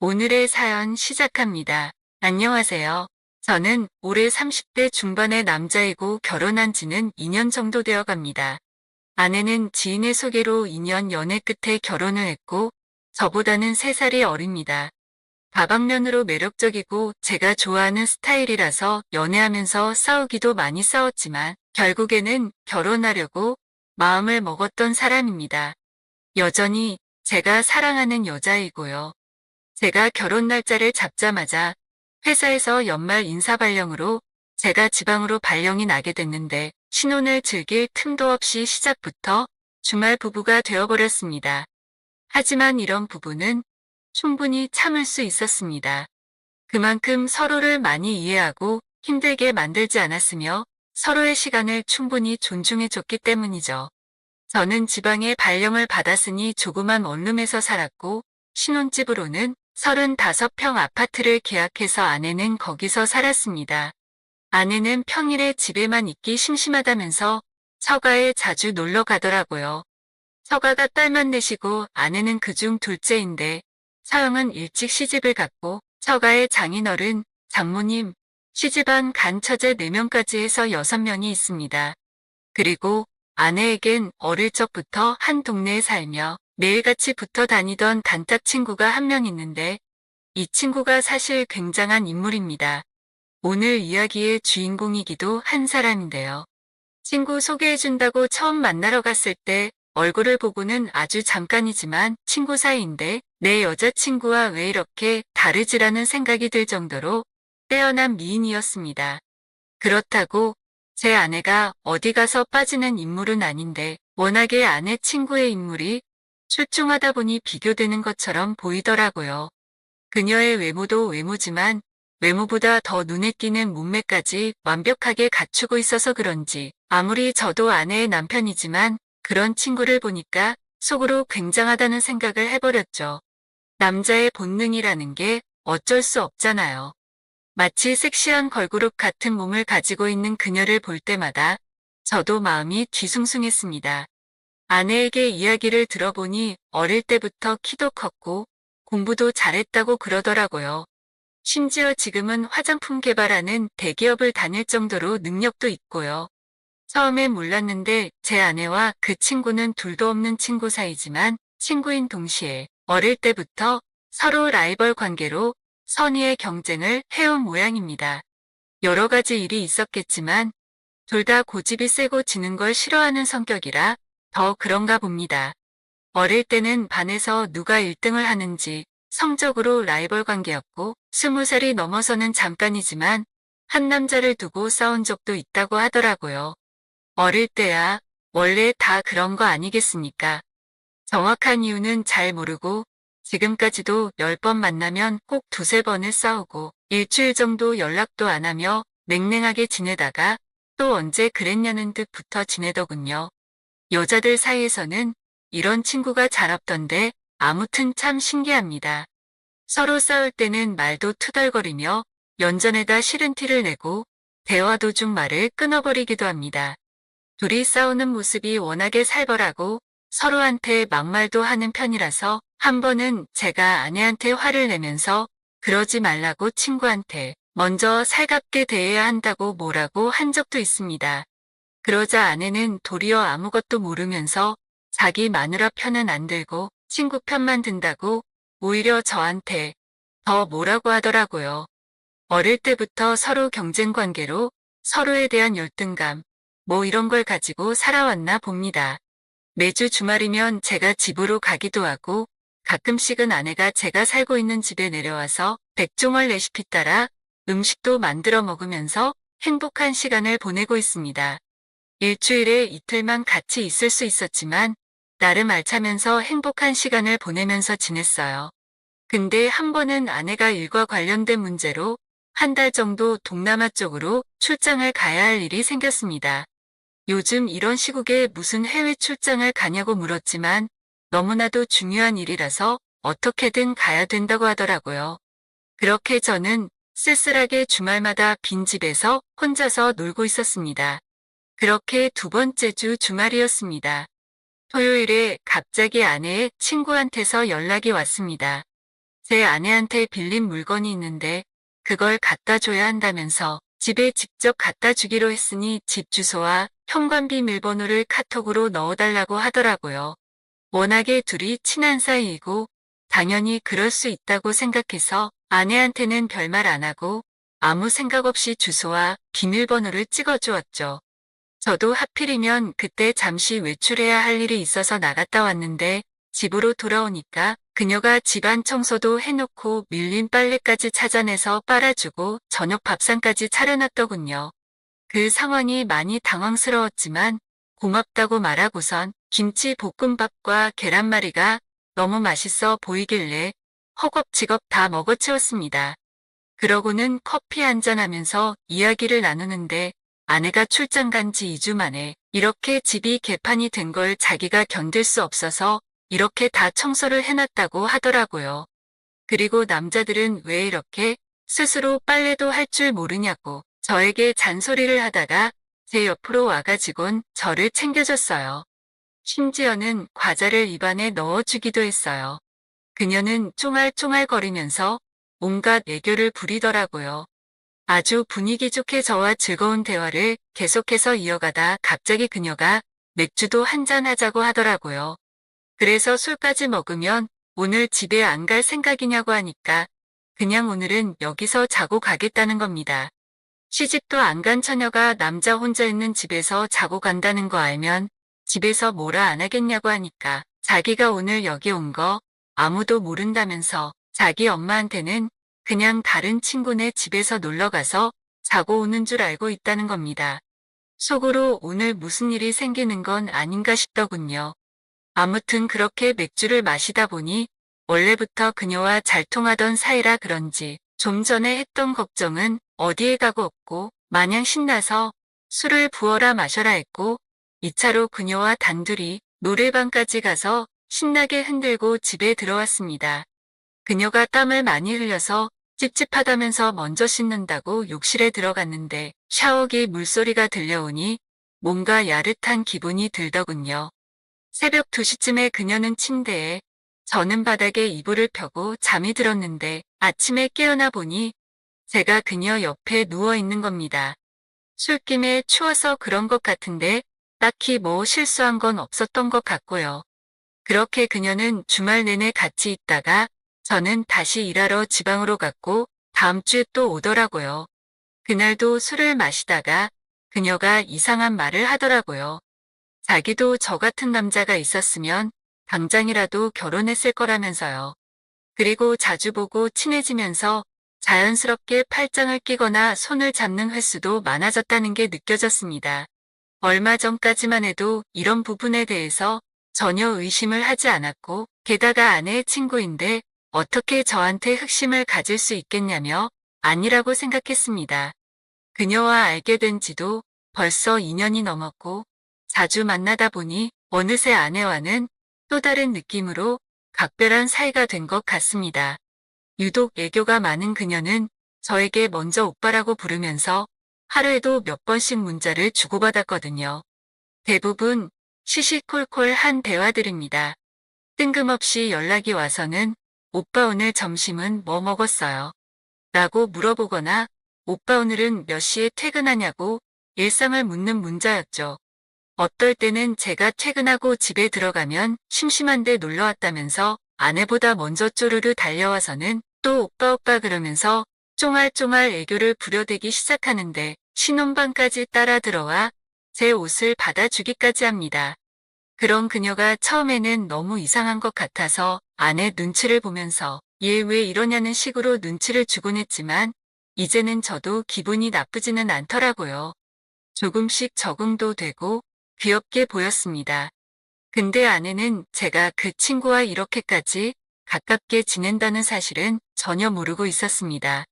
오늘의 사연 시작합니다. 안녕하세요. 저는 올해 30대 중반의 남자이고 결혼한 지는 2년 정도 되어 갑니다. 아내는 지인의 소개로 2년 연애 끝에 결혼을 했고 저보다는 3살이 어립니다. 다방면으로 매력적이고 제가 좋아하는 스타일이라서 연애하면서 싸우기도 많이 싸웠지만 결국에는 결혼하려고 마음을 먹었던 사람입니다. 여전히 제가 사랑하는 여자이고요. 제가 결혼 날짜를 잡자마자 회사에서 연말 인사 발령으로 제가 지방으로 발령이 나게 됐는데 신혼을 즐길 틈도 없이 시작부터 주말 부부가 되어버렸습니다. 하지만 이런 부부는 충분히 참을 수 있었습니다. 그만큼 서로를 많이 이해하고 힘들게 만들지 않았으며 서로의 시간을 충분히 존중해줬기 때문이죠. 저는 지방에 발령을 받았으니 조그만 원룸에서 살았고 신혼집으로는 35평 아파트를 계약해서 아내는 거기서 살았습니다. 아내는 평일에 집에만 있기 심심하다면서 처가에 자주 놀러 가더라고요. 처가가 딸만 넷이고 아내는 그중 둘째인데 서영은 일찍 시집을 갔고 처가에 장인어른, 장모님, 시집안 간처제 4명까지 해서 6명이 있습니다. 그리고 아내에겐 어릴 적부터 한 동네에 살며 매일같이 붙어 다니던 단짝 친구가 한 명 있는데 이 친구가 사실 굉장한 인물입니다. 오늘 이야기의 주인공이기도 한 사람인데요. 친구 소개해준다고 처음 만나러 갔을 때 얼굴을 보고는 아주 잠깐이지만 친구 사이인데 내 여자친구와 왜 이렇게 다르지라는 생각이 들 정도로 빼어난 미인이었습니다. 그렇다고 제 아내가 어디 가서 빠지는 인물은 아닌데 워낙에 아내 친구의 인물이 출중하다 보니 비교되는 것처럼 보이더라고요. 그녀의 외모도 외모지만 외모보다 더 눈에 띄는 몸매까지 완벽하게 갖추고 있어서 그런지 아무리 저도 아내의 남편이지만 그런 친구를 보니까 속으로 굉장하다는 생각을 해버렸죠. 남자의 본능이라는 게 어쩔 수 없잖아요. 마치 섹시한 걸그룹 같은 몸을 가지고 있는 그녀를 볼 때마다 저도 마음이 뒤숭숭했습니다. 아내에게 이야기를 들어보니 어릴 때부터 키도 컸고 공부도 잘했다고 그러더라고요. 심지어 지금은 화장품 개발하는 대기업을 다닐 정도로 능력도 있고요. 처음엔 몰랐는데 제 아내와 그 친구는 둘도 없는 친구 사이지만 친구인 동시에 어릴 때부터 서로 라이벌 관계로 선의의 경쟁을 해온 모양입니다. 여러 가지 일이 있었겠지만 둘 다 고집이 세고 지는 걸 싫어하는 성격이라 더 그런가 봅니다. 어릴 때는 반에서 누가 1등을 하는지 성적으로 라이벌 관계였고 20살이 넘어서는 잠깐이지만 한 남자를 두고 싸운 적도 있다고 하더라고요. 어릴 때야 원래 다 그런 거 아니겠습니까? 정확한 이유는 잘 모르고 지금까지도 10번 만나면 꼭 2~3번을 싸우고 일주일 정도 연락도 안 하며 냉랭하게 지내다가 또 언제 그랬냐는 듯 붙어 지내더군요. 여자들 사이에서는 이런 친구가 잘 없던데 아무튼 참 신기합니다. 서로 싸울 때는 말도 투덜거리며 연전에다 싫은 티를 내고 대화 도중 말을 끊어버리기도 합니다. 둘이 싸우는 모습이 워낙에 살벌하고 서로한테 막말도 하는 편이라서 한 번은 제가 아내한테 화를 내면서 그러지 말라고 친구한테 먼저 살갑게 대해야 한다고 뭐라고 한 적도 있습니다. 그러자 아내는 도리어 아무것도 모르면서 자기 마누라 편은 안 들고 친구 편만 든다고 오히려 저한테 더 뭐라고 하더라고요. 어릴 때부터 서로 경쟁 관계로 서로에 대한 열등감, 뭐 이런 걸 가지고 살아왔나 봅니다. 매주 주말이면 제가 집으로 가기도 하고 가끔씩은 아내가 제가 살고 있는 집에 내려와서 백종원 레시피 따라 음식도 만들어 먹으면서 행복한 시간을 보내고 있습니다. 일주일에 이틀만 같이 있을 수 있었지만 나름 알차면서 행복한 시간을 보내면서 지냈어요. 근데 한 번은 아내가 일과 관련된 문제로 한 달 정도 동남아 쪽으로 출장을 가야 할 일이 생겼습니다. 요즘 이런 시국에 무슨 해외 출장을 가냐고 물었지만 너무나도 중요한 일이라서 어떻게든 가야 된다고 하더라고요. 그렇게 저는 쓸쓸하게 주말마다 빈집에서 혼자서 놀고 있었습니다. 그렇게 2번째 주 주말이었습니다. 토요일에 갑자기 아내의 친구한테서 연락이 왔습니다. 제 아내한테 빌린 물건이 있는데 그걸 갖다 줘야 한다면서 집에 직접 갖다 주기로 했으니 집 주소와 현관 비밀번호를 카톡으로 넣어달라고 하더라고요. 워낙에 둘이 친한 사이이고 당연히 그럴 수 있다고 생각해서 아내한테는 별말 안 하고 아무 생각 없이 주소와 비밀번호를 찍어주었죠. 저도 하필이면 그때 잠시 외출해야 할 일이 있어서 나갔다 왔는데 집으로 돌아오니까 그녀가 집안 청소도 해놓고 밀린 빨래까지 찾아내서 빨아주고 저녁 밥상까지 차려놨더군요. 그 상황이 많이 당황스러웠지만 고맙다고 말하고선 김치 볶음밥과 계란말이가 너무 맛있어 보이길래 허겁지겁 다 먹어치웠습니다. 그러고는 커피 한잔하면서 이야기를 나누는데 아내가 출장 간 지 2주 만에 이렇게 집이 개판이 된 걸 자기가 견딜 수 없어서 이렇게 다 청소를 해놨다고 하더라고요. 그리고 남자들은 왜 이렇게 스스로 빨래도 할 줄 모르냐고 저에게 잔소리를 하다가 제 옆으로 와가지곤 저를 챙겨줬어요. 심지어는 과자를 입안에 넣어주기도 했어요. 그녀는 쫑알쫑알거리면서 온갖 애교를 부리더라고요. 아주 분위기 좋게 저와 즐거운 대화를 계속해서 이어가다 갑자기 그녀가 맥주도 한잔 하자고 하더라고요. 그래서 술까지 먹으면 오늘 집에 안 갈 생각이냐고 하니까 그냥 오늘은 여기서 자고 가겠다는 겁니다. 시집도 안 간 처녀가 남자 혼자 있는 집에서 자고 간다는 거 알면 집에서 뭐라 안 하겠냐고 하니까 자기가 오늘 여기 온 거 아무도 모른다면서 자기 엄마한테는 그냥 다른 친구네 집에서 놀러가서 자고 오는 줄 알고 있다는 겁니다. 속으로 오늘 무슨 일이 생기는 건 아닌가 싶더군요. 아무튼 그렇게 맥주를 마시다 보니 원래부터 그녀와 잘 통하던 사이라 그런지 좀 전에 했던 걱정은 어디에 가고 없고 마냥 신나서 술을 부어라 마셔라 했고 2차로 그녀와 단둘이 노래방까지 가서 신나게 흔들고 집에 들어왔습니다. 그녀가 땀을 많이 흘려서 찝찝하다면서 먼저 씻는다고 욕실에 들어갔는데 샤워기 물소리가 들려오니 뭔가 야릇한 기분이 들더군요. 새벽 2시쯤에 그녀는 침대에 저는 바닥에 이불을 펴고 잠이 들었는데 아침에 깨어나 보니 제가 그녀 옆에 누워 있는 겁니다. 술김에 추워서 그런 것 같은데 딱히 뭐 실수한 건 없었던 것 같고요. 그렇게 그녀는 주말 내내 같이 있다가 저는 다시 일하러 지방으로 갔고 다음 주에 또 오더라고요. 그날도 술을 마시다가 그녀가 이상한 말을 하더라고요. 자기도 저 같은 남자가 있었으면 당장이라도 결혼했을 거라면서요. 그리고 자주 보고 친해지면서 자연스럽게 팔짱을 끼거나 손을 잡는 횟수도 많아졌다는 게 느껴졌습니다. 얼마 전까지만 해도 이런 부분에 대해서 전혀 의심을 하지 않았고 게다가 아내의 친구인데 어떻게 저한테 흑심을 가질 수 있겠냐며 아니라고 생각했습니다. 그녀와 알게 된 지도 벌써 2년이 넘었고 자주 만나다 보니 어느새 아내와는 또 다른 느낌으로 각별한 사이가 된 것 같습니다. 유독 애교가 많은 그녀는 저에게 먼저 오빠라고 부르면서 하루에도 몇 번씩 문자를 주고받았거든요. 대부분 시시콜콜한 대화들입니다. 뜬금없이 연락이 와서는 오빠 오늘 점심은 뭐 먹었어요? 라고 물어보거나 오빠 오늘은 몇 시에 퇴근하냐고 일상을 묻는 문자였죠. 어떨 때는 제가 퇴근하고 집에 들어가면 심심한데 놀러 왔다면서 아내보다 먼저 쪼르르 달려와서는 또 오빠 오빠 그러면서 쫑알쫑알 애교를 부려대기 시작하는데 신혼방까지 따라 들어와 제 옷을 받아주기까지 합니다. 그런 그녀가 처음에는 너무 이상한 것 같아서 아내 눈치를 보면서 얘 왜 이러냐는 식으로 눈치를 주곤 했지만 이제는 저도 기분이 나쁘지는 않더라고요. 조금씩 적응도 되고 귀엽게 보였습니다. 근데 아내는 제가 그 친구와 이렇게까지 가깝게 지낸다는 사실은 전혀 모르고 있었습니다.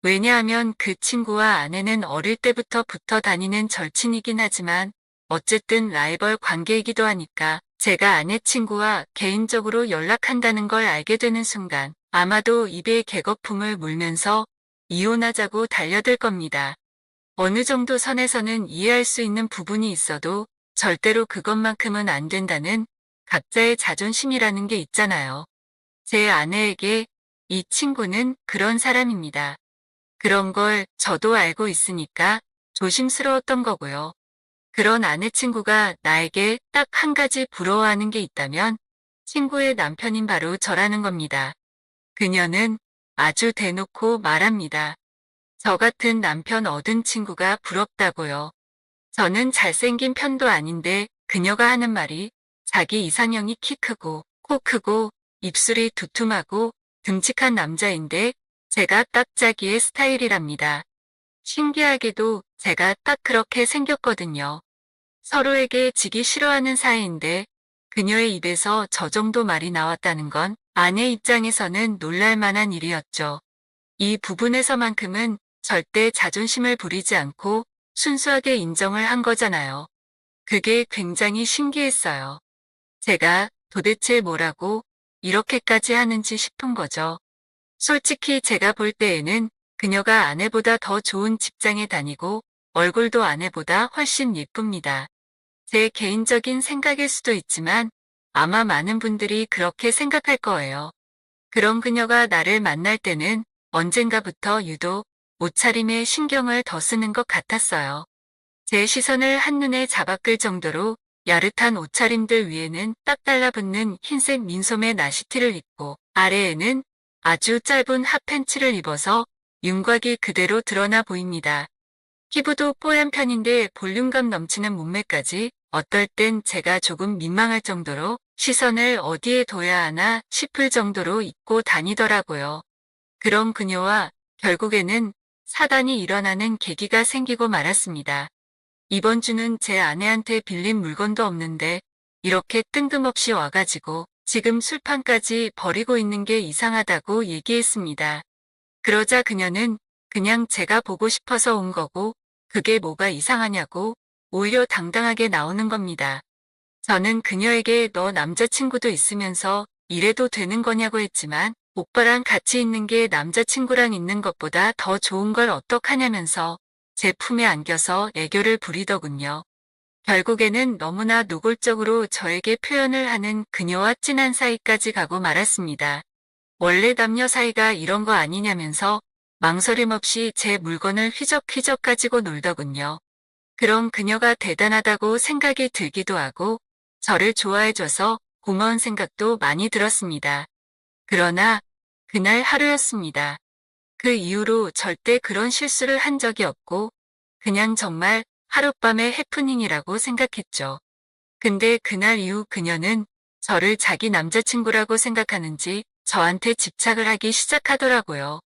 왜냐하면 그 친구와 아내는 어릴 때부터 붙어 다니는 절친이긴 하지만 어쨌든 라이벌 관계이기도 하니까 제가 아내 친구와 개인적으로 연락한다는 걸 알게 되는 순간 아마도 입에 개거품을 물면서 이혼하자고 달려들 겁니다. 어느 정도 선에서는 이해할 수 있는 부분이 있어도 절대로 그것만큼은 안 된다는 각자의 자존심이라는 게 있잖아요. 제 아내에게 이 친구는 그런 사람입니다. 그런 걸 저도 알고 있으니까 조심스러웠던 거고요. 그런 아내 친구가 나에게 딱 한 가지 부러워하는 게 있다면 친구의 남편인 바로 저라는 겁니다. 그녀는 아주 대놓고 말합니다. 저 같은 남편 얻은 친구가 부럽다고요. 저는 잘생긴 편도 아닌데 그녀가 하는 말이 자기 이상형이 키 크고 코 크고 입술이 두툼하고 듬직한 남자인데 제가 딱 자기의 스타일이랍니다. 신기하게도 제가 딱 그렇게 생겼거든요. 서로에게 지기 싫어하는 사이인데 그녀의 입에서 저 정도 말이 나왔다는 건 아내 입장에서는 놀랄 만한 일이었죠. 이 부분에서만큼은 절대 자존심을 부리지 않고 순수하게 인정을 한 거잖아요. 그게 굉장히 신기했어요. 제가 도대체 뭐라고 이렇게까지 하는지 싶은 거죠. 솔직히 제가 볼 때에는 그녀가 아내보다 더 좋은 직장에 다니고 얼굴도 아내보다 훨씬 예쁩니다. 제 개인적인 생각일 수도 있지만 아마 많은 분들이 그렇게 생각할 거예요. 그런 그녀가 나를 만날 때는 언젠가부터 유독 옷차림에 신경을 더 쓰는 것 같았어요. 제 시선을 한눈에 잡아끌 정도로 야릇한 옷차림들 위에는 딱 달라붙는 흰색 민소매 나시티를 입고 아래에는 아주 짧은 핫팬츠를 입어서 윤곽이 그대로 드러나 보입니다. 피부도 뽀얀 편인데 볼륨감 넘치는 몸매까지 어떨 땐 제가 조금 민망할 정도로 시선을 어디에 둬야 하나 싶을 정도로 입고 다니더라고요. 그런 그녀와 결국에는 사단이 일어나는 계기가 생기고 말았습니다. 이번 주는 제 아내한테 빌린 물건도 없는데 이렇게 뜬금없이 와가지고 지금 술판까지 버리고 있는 게 이상하다고 얘기했습니다. 그러자 그녀는 그냥 제가 보고 싶어서 온 거고 그게 뭐가 이상하냐고 오히려 당당하게 나오는 겁니다. 저는 그녀에게 너 남자친구도 있으면서 이래도 되는 거냐고 했지만 오빠랑 같이 있는 게 남자친구랑 있는 것보다 더 좋은 걸 어떡하냐면서 제 품에 안겨서 애교를 부리더군요. 결국에는 너무나 노골적으로 저에게 표현을 하는 그녀와 진한 사이까지 가고 말았습니다. 원래 남녀 사이가 이런 거 아니냐면서 망설임 없이 제 물건을 휘적휘적 가지고 놀더군요. 그런 그녀가 대단하다고 생각이 들기도 하고 저를 좋아해줘서 고마운 생각도 많이 들었습니다. 그러나 그날 하루였습니다. 그 이후로 절대 그런 실수를 한 적이 없고 그냥 정말 하룻밤의 해프닝이라고 생각했죠. 근데 그날 이후 그녀는 저를 자기 남자친구라고 생각하는지 저한테 집착을 하기 시작하더라고요.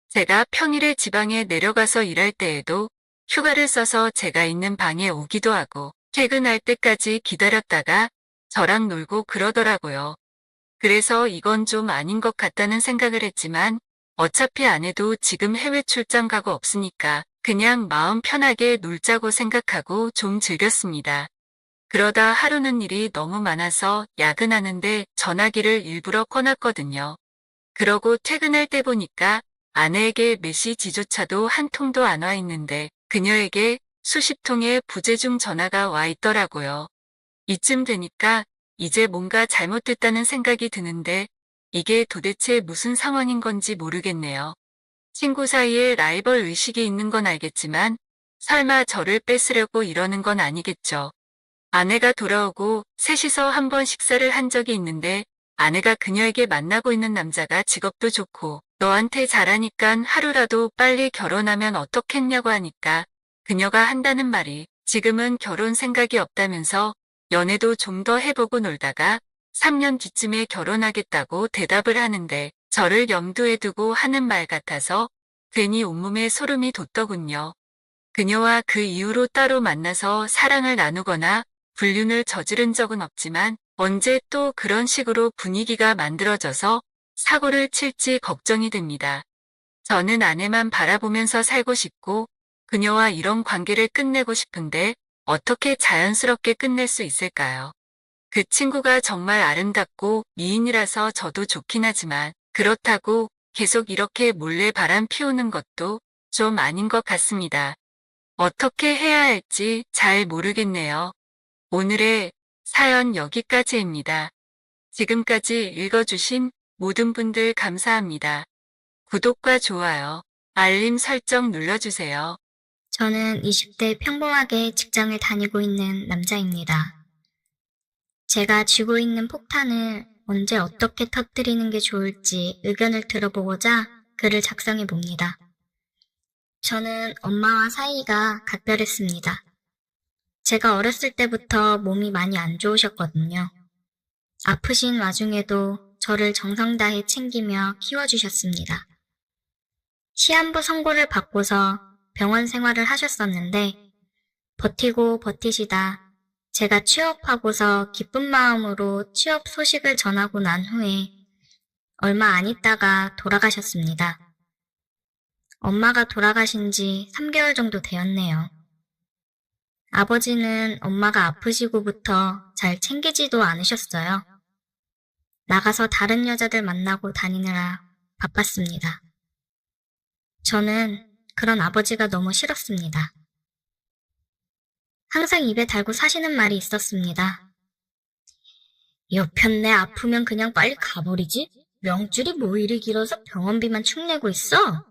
제가 평일에 지방에 내려가서 일할 때에도 휴가를 써서 제가 있는 방에 오기도 하고 퇴근할 때까지 기다렸다가 저랑 놀고 그러더라고요. 그래서 이건 좀 아닌 것 같다는 생각을 했지만 어차피 아내도 지금 해외 출장 가고 없으니까 그냥 마음 편하게 놀자고 생각하고 좀 즐겼습니다. 그러다 하루는 일이 너무 많아서 야근하는데 전화기를 일부러 꺼놨거든요. 그러고 퇴근할 때 보니까 아내에게 메시지조차도 한 통도 안 와 있는데 그녀에게 수십 통의 부재중 전화가 와 있더라고요. 이쯤 되니까 이제 뭔가 잘못됐다는 생각이 드는데 이게 도대체 무슨 상황인 건지 모르겠네요. 친구 사이에 라이벌 의식이 있는 건 알겠지만 설마 저를 뺏으려고 이러는 건 아니겠죠. 아내가 돌아오고 셋이서 한번 식사를 한 적이 있는데 아내가 그녀에게 만나고 있는 남자가 직업도 좋고 너한테 잘하니깐 하루라도 빨리 결혼하면 어떻겠냐고 하니까 그녀가 한다는 말이 지금은 결혼 생각이 없다면서 연애도 좀 더 해보고 놀다가 3년 뒤쯤에 결혼하겠다고 대답을 하는데 저를 염두에 두고 하는 말 같아서 괜히 온몸에 소름이 돋더군요. 그녀와 그 이후로 따로 만나서 사랑을 나누거나 불륜을 저지른 적은 없지만 언제 또 그런 식으로 분위기가 만들어져서 사고를 칠지 걱정이 됩니다. 저는 아내만 바라보면서 살고 싶고 그녀와 이런 관계를 끝내고 싶은데 어떻게 자연스럽게 끝낼 수 있을까요? 그 친구가 정말 아름답고 미인이라서 저도 좋긴 하지만 그렇다고 계속 이렇게 몰래 바람 피우는 것도 좀 아닌 것 같습니다. 어떻게 해야 할지 잘 모르겠네요. 오늘의 사연 여기까지입니다. 지금까지 읽어주신 모든 분들 감사합니다. 구독과 좋아요, 알림 설정 눌러주세요. 저는 20대 평범하게 직장을 다니고 있는 남자입니다. 제가 쥐고 있는 폭탄을 언제 어떻게 터뜨리는 게 좋을지 의견을 들어보고자 글을 작성해 봅니다. 저는 엄마와 사이가 각별했습니다. 제가 어렸을 때부터 몸이 많이 안 좋으셨거든요. 아프신 와중에도 저를 정성 다해 챙기며 키워주셨습니다. 시한부 선고를 받고서 병원 생활을 하셨었는데 버티고 버티시다 제가 취업하고서 기쁜 마음으로 취업 소식을 전하고 난 후에 얼마 안 있다가 돌아가셨습니다. 엄마가 돌아가신 지 3개월 정도 되었네요. 아버지는 엄마가 아프시고부터 잘 챙기지도 않으셨어요. 나가서 다른 여자들 만나고 다니느라 바빴습니다. 저는 그런 아버지가 너무 싫었습니다. 항상 입에 달고 사시는 말이 있었습니다. 여편네 아프면 그냥 빨리 가버리지? 명줄이 뭐 이리 길어서 병원비만 축 내고 있어?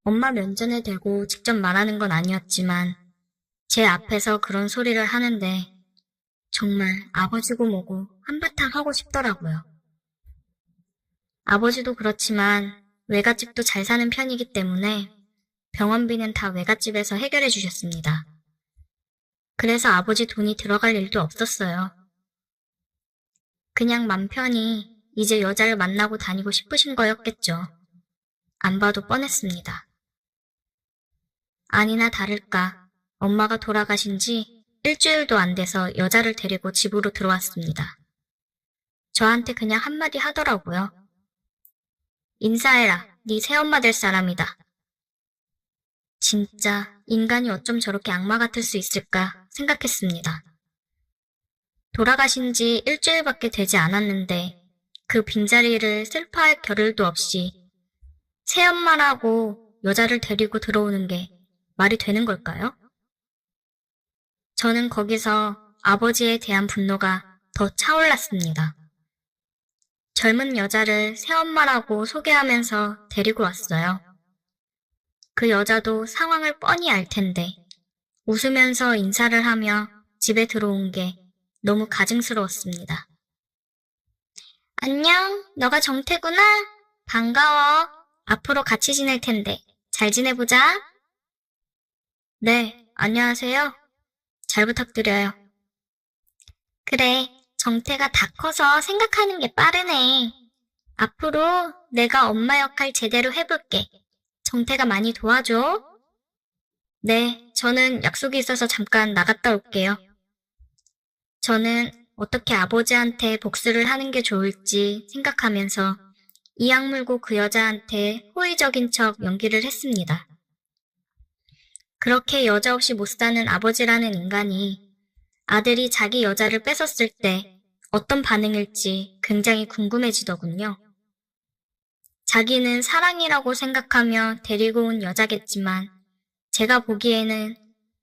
엄마 면전에 대고 직접 말하는 건 아니었지만 제 앞에서 그런 소리를 하는데 정말 아버지고 뭐고 한바탕 하고 싶더라고요. 아버지도 그렇지만 외갓집도 잘 사는 편이기 때문에 병원비는 다 외갓집에서 해결해 주셨습니다. 그래서 아버지 돈이 들어갈 일도 없었어요. 그냥 맘 편히 이제 여자를 만나고 다니고 싶으신 거였겠죠. 안 봐도 뻔했습니다. 아니나 다를까 엄마가 돌아가신 지 일주일도 안 돼서 여자를 데리고 집으로 들어왔습니다. 저한테 그냥 한마디 하더라고요. 인사해라, 네 새엄마 될 사람이다. 진짜 인간이 어쩜 저렇게 악마 같을 수 있을까 생각했습니다. 돌아가신 지 일주일밖에 되지 않았는데 그 빈자리를 슬퍼할 겨를도 없이 새엄마라고 여자를 데리고 들어오는 게 말이 되는 걸까요? 저는 거기서 아버지에 대한 분노가 더 차올랐습니다. 젊은 여자를 새엄마라고 소개하면서 데리고 왔어요. 그 여자도 상황을 뻔히 알 텐데 웃으면서 인사를 하며 집에 들어온 게 너무 가증스러웠습니다. 안녕, 너가 정태구나? 반가워. 앞으로 같이 지낼 텐데 잘 지내보자. 네, 안녕하세요. 잘 부탁드려요. 그래, 정태가 다 커서 생각하는 게 빠르네. 앞으로 내가 엄마 역할 제대로 해볼게. 정태가 많이 도와줘. 네, 저는 약속이 있어서 잠깐 나갔다 올게요. 저는 어떻게 아버지한테 복수를 하는 게 좋을지 생각하면서 이악 물고 그 여자한테 호의적인 척 연기를 했습니다. 그렇게 여자 없이 못 사는 아버지라는 인간이 아들이 자기 여자를 뺏었을 때 어떤 반응일지 굉장히 궁금해지더군요. 자기는 사랑이라고 생각하며 데리고 온 여자겠지만 제가 보기에는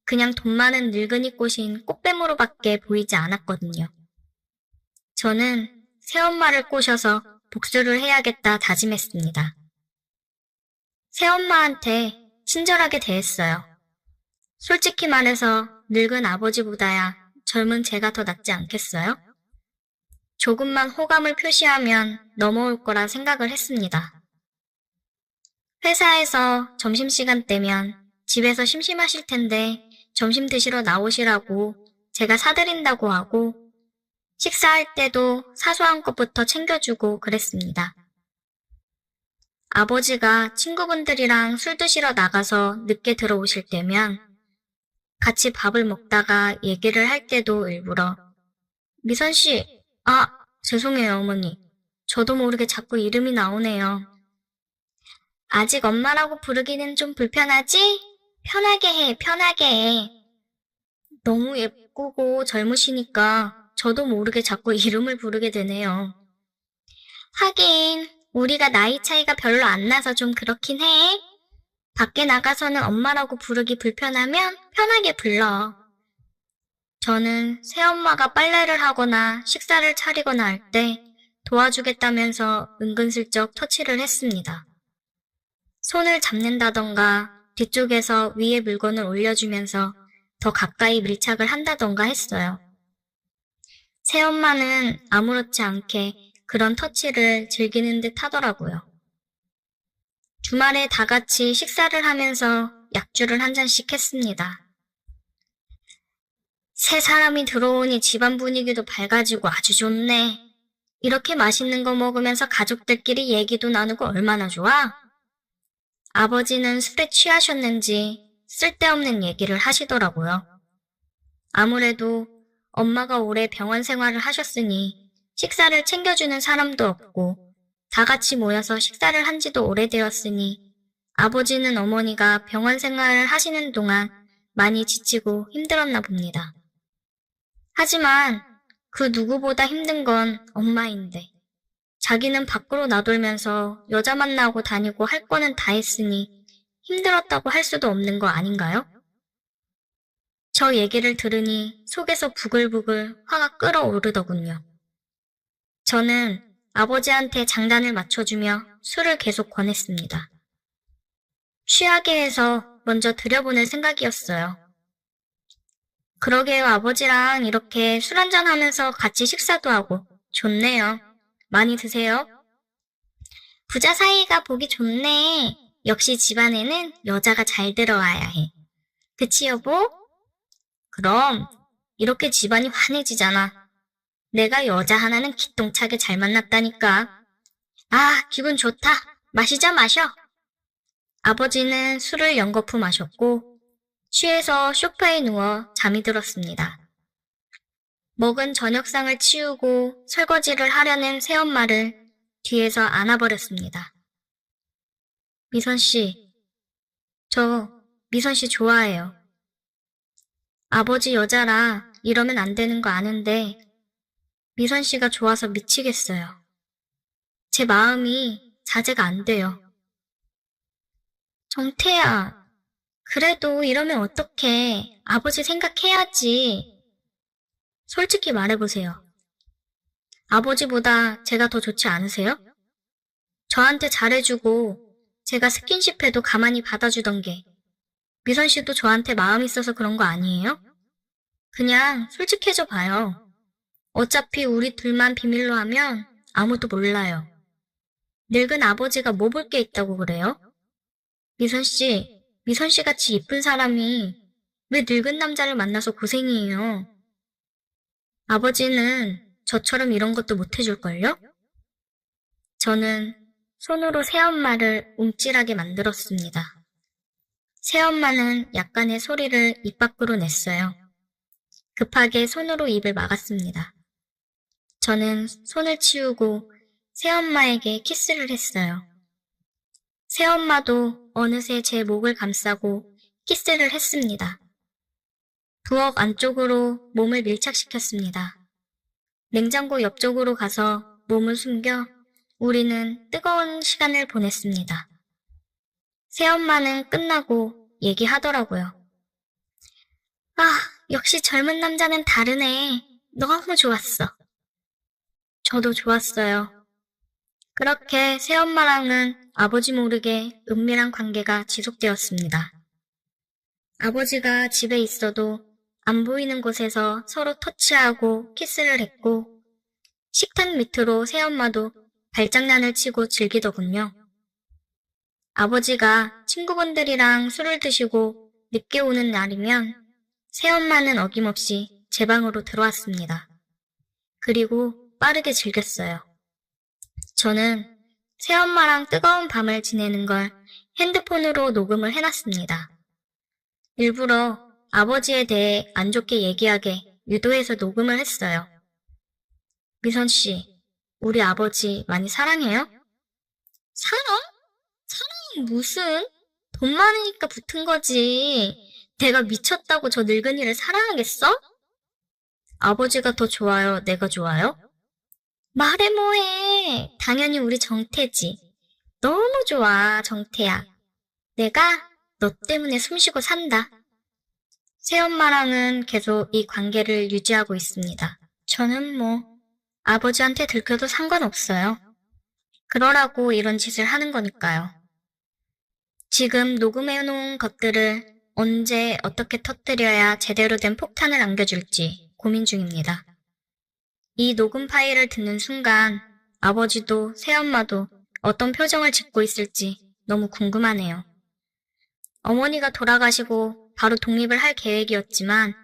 그냥 돈 많은 늙은이 꼬신 꽃뱀으로밖에 보이지 않았거든요. 저는 새엄마를 꼬셔서 복수를 해야겠다 다짐했습니다. 새엄마한테 친절하게 대했어요. 솔직히 말해서 늙은 아버지보다야 젊은 제가 더 낫지 않겠어요? 조금만 호감을 표시하면 넘어올 거라 생각을 했습니다. 회사에서 점심시간 때면 집에서 심심하실 텐데 점심 드시러 나오시라고 제가 사드린다고 하고 식사할 때도 사소한 것부터 챙겨주고 그랬습니다. 아버지가 친구분들이랑 술 드시러 나가서 늦게 들어오실 때면 같이 밥을 먹다가 얘기를 할 때도 일부러 미선 씨, 죄송해요 어머니. 저도 모르게 자꾸 이름이 나오네요. 아직 엄마라고 부르기는 좀 불편하지? 편하게 해, 편하게 해. 너무 예쁘고 젊으시니까 저도 모르게 자꾸 이름을 부르게 되네요. 하긴 우리가 나이 차이가 별로 안 나서 좀 그렇긴 해. 밖에 나가서는 엄마라고 부르기 불편하면 편하게 불러. 저는 새엄마가 빨래를 하거나 식사를 차리거나 할 때 도와주겠다면서 은근슬쩍 터치를 했습니다. 손을 잡는다던가 뒤쪽에서 위에 물건을 올려주면서 더 가까이 밀착을 한다던가 했어요. 새엄마는 아무렇지 않게 그런 터치를 즐기는 듯 하더라고요. 주말에 다 같이 식사를 하면서 약주를 한 잔씩 했습니다. 새 사람이 들어오니 집안 분위기도 밝아지고 아주 좋네. 이렇게 맛있는 거 먹으면서 가족들끼리 얘기도 나누고 얼마나 좋아? 아버지는 술에 취하셨는지 쓸데없는 얘기를 하시더라고요. 아무래도 엄마가 오래 병원 생활을 하셨으니 식사를 챙겨주는 사람도 없고 다 같이 모여서 식사를 한 지도 오래되었으니 아버지는 어머니가 병원 생활을 하시는 동안 많이 지치고 힘들었나 봅니다. 하지만 그 누구보다 힘든 건 엄마인데 자기는 밖으로 나돌면서 여자 만나고 다니고 할 거는 다 했으니 힘들었다고 할 수도 없는 거 아닌가요? 저 얘기를 들으니 속에서 부글부글 화가 끓어오르더군요. 저는 아버지한테 장단을 맞춰주며 술을 계속 권했습니다. 취하게 해서 먼저 들여보낼 생각이었어요. 그러게요, 아버지랑 이렇게 술 한잔 하면서 같이 식사도 하고 좋네요. 많이 드세요. 부자 사이가 보기 좋네. 역시 집안에는 여자가 잘 들어와야 해. 그치, 여보? 그럼 이렇게 집안이 환해지잖아. 내가 여자 하나는 기똥차게 잘 만났다니까. 아, 기분 좋다. 마시자 마셔. 아버지는 술을 연거푸 마셨고 취해서 소파에 누워 잠이 들었습니다. 먹은 저녁상을 치우고 설거지를 하려는 새엄마를 뒤에서 안아버렸습니다. 미선 씨, 저 미선 씨 좋아해요. 아버지 여자라 이러면 안 되는 거 아는데 미선 씨가 좋아서 미치겠어요. 제 마음이 자제가 안 돼요. 정태야, 그래도 이러면 어떡해. 아버지 생각해야지. 솔직히 말해보세요. 아버지보다 제가 더 좋지 않으세요? 저한테 잘해주고 제가 스킨십해도 가만히 받아주던 게 미선 씨도 저한테 마음 있어서 그런 거 아니에요? 그냥 솔직해져 봐요. 어차피 우리 둘만 비밀로 하면 아무도 몰라요. 늙은 아버지가 뭐 볼 게 있다고 그래요? 미선 씨 같이 이쁜 사람이 왜 늙은 남자를 만나서 고생이에요? 아버지는 저처럼 이런 것도 못 해줄걸요? 저는 손으로 새엄마를 움찔하게 만들었습니다. 새엄마는 약간의 소리를 입 밖으로 냈어요. 급하게 손으로 입을 막았습니다. 저는 손을 치우고 새엄마에게 키스를 했어요. 새엄마도 어느새 제 목을 감싸고 키스를 했습니다. 부엌 안쪽으로 몸을 밀착시켰습니다. 냉장고 옆쪽으로 가서 몸을 숨겨 우리는 뜨거운 시간을 보냈습니다. 새엄마는 끝나고 얘기하더라고요. 아, 역시 젊은 남자는 다르네. 너무 좋았어. 저도 좋았어요. 그렇게 새엄마랑은 아버지 모르게 은밀한 관계가 지속되었습니다. 아버지가 집에 있어도 안 보이는 곳에서 서로 터치하고 키스를 했고 식탁 밑으로 새엄마도 발장난을 치고 즐기더군요. 아버지가 친구분들이랑 술을 드시고 늦게 오는 날이면 새엄마는 어김없이 제 방으로 들어왔습니다. 그리고 빠르게 즐겼어요. 저는 새엄마랑 뜨거운 밤을 지내는 걸 핸드폰으로 녹음을 해놨습니다. 일부러 아버지에 대해 안 좋게 얘기하게 유도해서 녹음을 했어요. 미선 씨, 우리 아버지 많이 사랑해요? 사랑? 사랑은 무슨? 돈 많으니까 붙은 거지. 내가 미쳤다고 저 늙은이를 사랑하겠어? 아버지가 더 좋아요? 내가 좋아요? 말해 뭐해. 당연히 우리 정태지. 너무 좋아, 정태야. 내가 너 때문에 숨쉬고 산다. 새엄마랑은 계속 이 관계를 유지하고 있습니다. 저는 뭐 아버지한테 들켜도 상관없어요. 그러라고 이런 짓을 하는 거니까요. 지금 녹음해놓은 것들을 언제 어떻게 터뜨려야 제대로 된 폭탄을 안겨줄지 고민 중입니다. 이 녹음 파일을 듣는 순간 아버지도 새엄마도 어떤 표정을 짓고 있을지 너무 궁금하네요. 어머니가 돌아가시고 바로 독립을 할 계획이었지만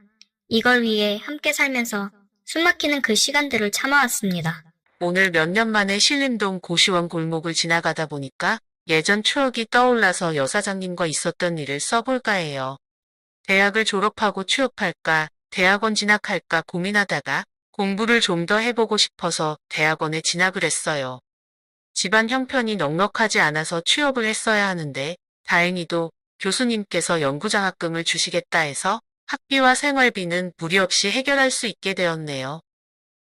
이걸 위해 함께 살면서 숨막히는 그 시간들을 참아왔습니다. 오늘 몇 년 만에 신림동 고시원 골목을 지나가다 보니까 예전 추억이 떠올라서 여사장님과 있었던 일을 써볼까 해요. 대학을 졸업하고 취업할까, 대학원 진학할까 고민하다가 공부를 좀 더 해보고 싶어서 대학원에 진학을 했어요. 집안 형편이 넉넉하지 않아서 취업을 했어야 하는데 다행히도 교수님께서 연구장학금을 주시겠다 해서 학비와 생활비는 무리 없이 해결할 수 있게 되었네요.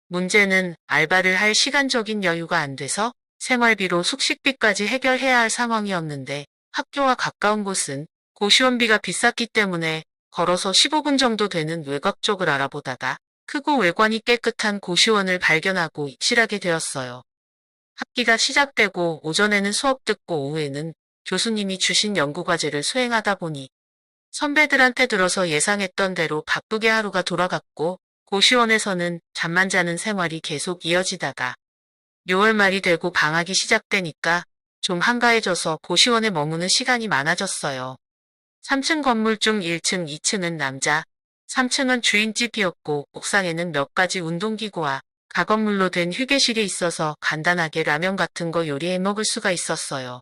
문제는 알바를 할 시간적인 여유가 안 돼서 생활비로 숙식비까지 해결해야 할 상황이었는데 학교와 가까운 곳은 고시원비가 비쌌기 때문에 걸어서 15분 정도 되는 외곽 쪽을 알아보다가 크고 외관이 깨끗한 고시원을 발견하고 입실하게 되었어요. 학기가 시작되고 오전에는 수업 듣고 오후에는 교수님이 주신 연구과제를 수행하다 보니 선배들한테 들어서 예상했던 대로 바쁘게 하루가 돌아갔고 고시원에서는 잠만 자는 생활이 계속 이어지다가 6월 말이 되고 방학이 시작되니까 좀 한가해져서 고시원에 머무는 시간이 많아졌어요. 3층 건물 중 1층, 2층은 남자, 3층은 주인집이었고 옥상에는 몇 가지 운동기구와 가건물로 된 휴게실이 있어서 간단하게 라면 같은 거 요리해 먹을 수가 있었어요.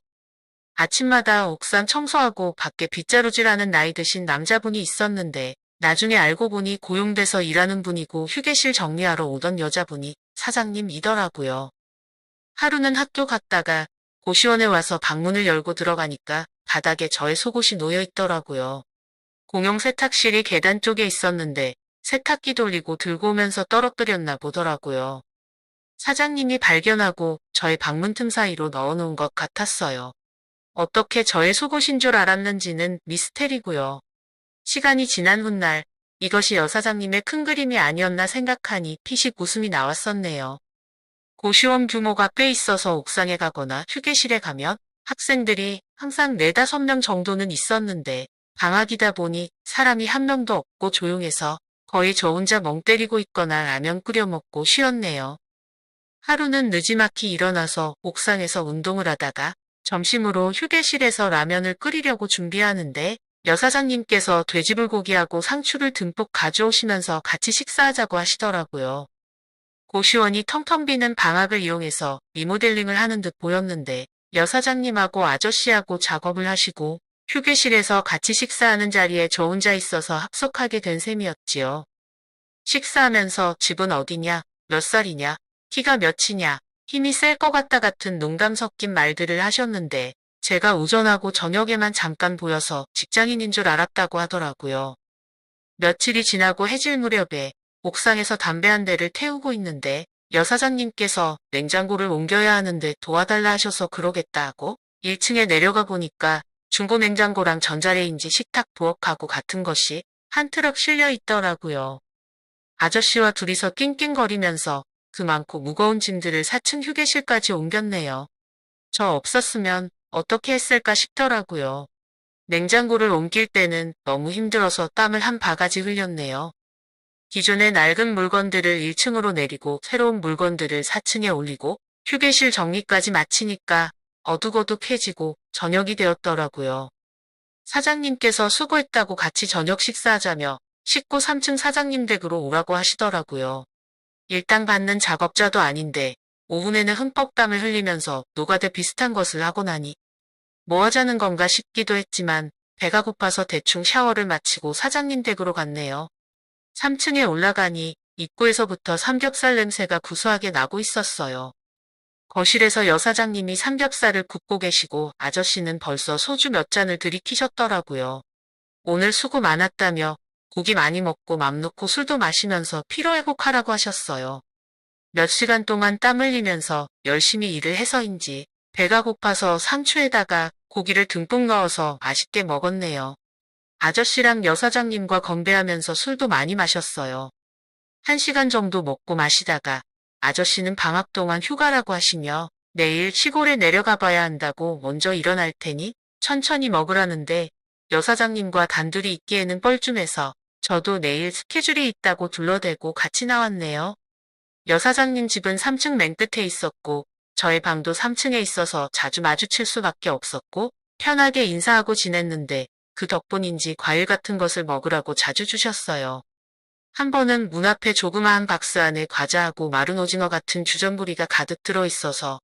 아침마다 옥상 청소하고 밖에 빗자루질하는 나이 드신 남자분이 있었는데 나중에 알고 보니 고용돼서 일하는 분이고 휴게실 정리하러 오던 여자분이 사장님이더라고요. 하루는 학교 갔다가 고시원에 와서 방문을 열고 들어가니까 바닥에 저의 속옷이 놓여 있더라고요. 공용 세탁실이 계단 쪽에 있었는데 세탁기 돌리고 들고 오면서 떨어뜨렸나 보더라고요. 사장님이 발견하고 저의 방문 틈 사이로 넣어놓은 것 같았어요. 어떻게 저의 속옷인 줄 알았는지는 미스테리고요. 시간이 지난 훗날 이것이 여사장님의 큰 그림이 아니었나 생각하니 피식 웃음이 나왔었네요. 고시원 규모가 꽤 있어서 옥상에 가거나 휴게실에 가면 학생들이 항상 4~5명 정도는 있었는데 방학이다 보니 사람이 한 명도 없고 조용해서 거의 저 혼자 멍 때리고 있거나 라면 끓여 먹고 쉬었네요. 하루는 느지막이 일어나서 옥상에서 운동을 하다가 점심으로 휴게실에서 라면을 끓이려고 준비하는데 여사장님께서 돼지불고기하고 상추를 듬뿍 가져오시면서 같이 식사하자고 하시더라고요. 고시원이 텅텅 비는 방학을 이용해서 리모델링을 하는 듯 보였는데 여사장님하고 아저씨하고 작업을 하시고 휴게실에서 같이 식사하는 자리에 저 혼자 있어서 합석하게 된 셈이었지요. 식사하면서 집은 어디냐, 몇 살이냐, 키가 몇이냐, 힘이 셀 것 같다 같은 농담 섞인 말들을 하셨는데 제가 오전하고 저녁에만 잠깐 보여서 직장인인 줄 알았다고 하더라고요. 며칠이 지나고 해질 무렵에 옥상에서 담배 한 대를 태우고 있는데 여사장님께서 냉장고를 옮겨야 하는데 도와달라 하셔서 그러겠다 하고 1층에 내려가 보니까 중고 냉장고랑 전자레인지 식탁 부엌하고 같은 것이 한 트럭 실려 있더라고요. 아저씨와 둘이서 낑낑거리면서 그 많고 무거운 짐들을 4층 휴게실까지 옮겼네요. 저 없었으면 어떻게 했을까 싶더라고요. 냉장고를 옮길 때는 너무 힘들어서 땀을 한 바가지 흘렸네요. 기존의 낡은 물건들을 1층으로 내리고 새로운 물건들을 4층에 올리고 휴게실 정리까지 마치니까 어둑어둑해지고 저녁이 되었더라고요. 사장님께서 수고했다고 같이 저녁 식사하자며 씻고 3층 사장님 댁으로 오라고 하시더라고요. 일당 받는 작업자도 아닌데 오후내는 흠뻑 땀을 흘리면서 노가대 비슷한 것을 하고 나니 뭐 하자는 건가 싶기도 했지만 배가 고파서 대충 샤워를 마치고 사장님 댁으로 갔네요. 3층에 올라가니 입구에서부터 삼겹살 냄새가 구수하게 나고 있었어요. 거실에서 여사장님이 삼겹살을 굽고 계시고 아저씨는 벌써 소주 몇 잔을 들이키셨더라고요. 오늘 수고 많았다며 고기 많이 먹고 맘 놓고 술도 마시면서 피로회복하라고 하셨어요. 몇 시간 동안 땀 흘리면서 열심히 일을 해서인지 배가 고파서 상추에다가 고기를 듬뿍 넣어서 맛있게 먹었네요. 아저씨랑 여사장님과 건배하면서 술도 많이 마셨어요. 1시간 정도 먹고 마시다가 아저씨는 방학 동안 휴가라고 하시며 내일 시골에 내려가 봐야 한다고 먼저 일어날 테니 천천히 먹으라는데 여사장님과 단둘이 있기에는 뻘쭘해서 저도 내일 스케줄이 있다고 둘러대고 같이 나왔네요. 여사장님 집은 3층 맨 끝에 있었고 저의 방도 3층에 있어서 자주 마주칠 수밖에 없었고 편하게 인사하고 지냈는데 그 덕분인지 과일 같은 것을 먹으라고 자주 주셨어요. 한 번은 문 앞에 조그마한 박스 안에 과자하고 마른 오징어 같은 주전부리가 가득 들어있어서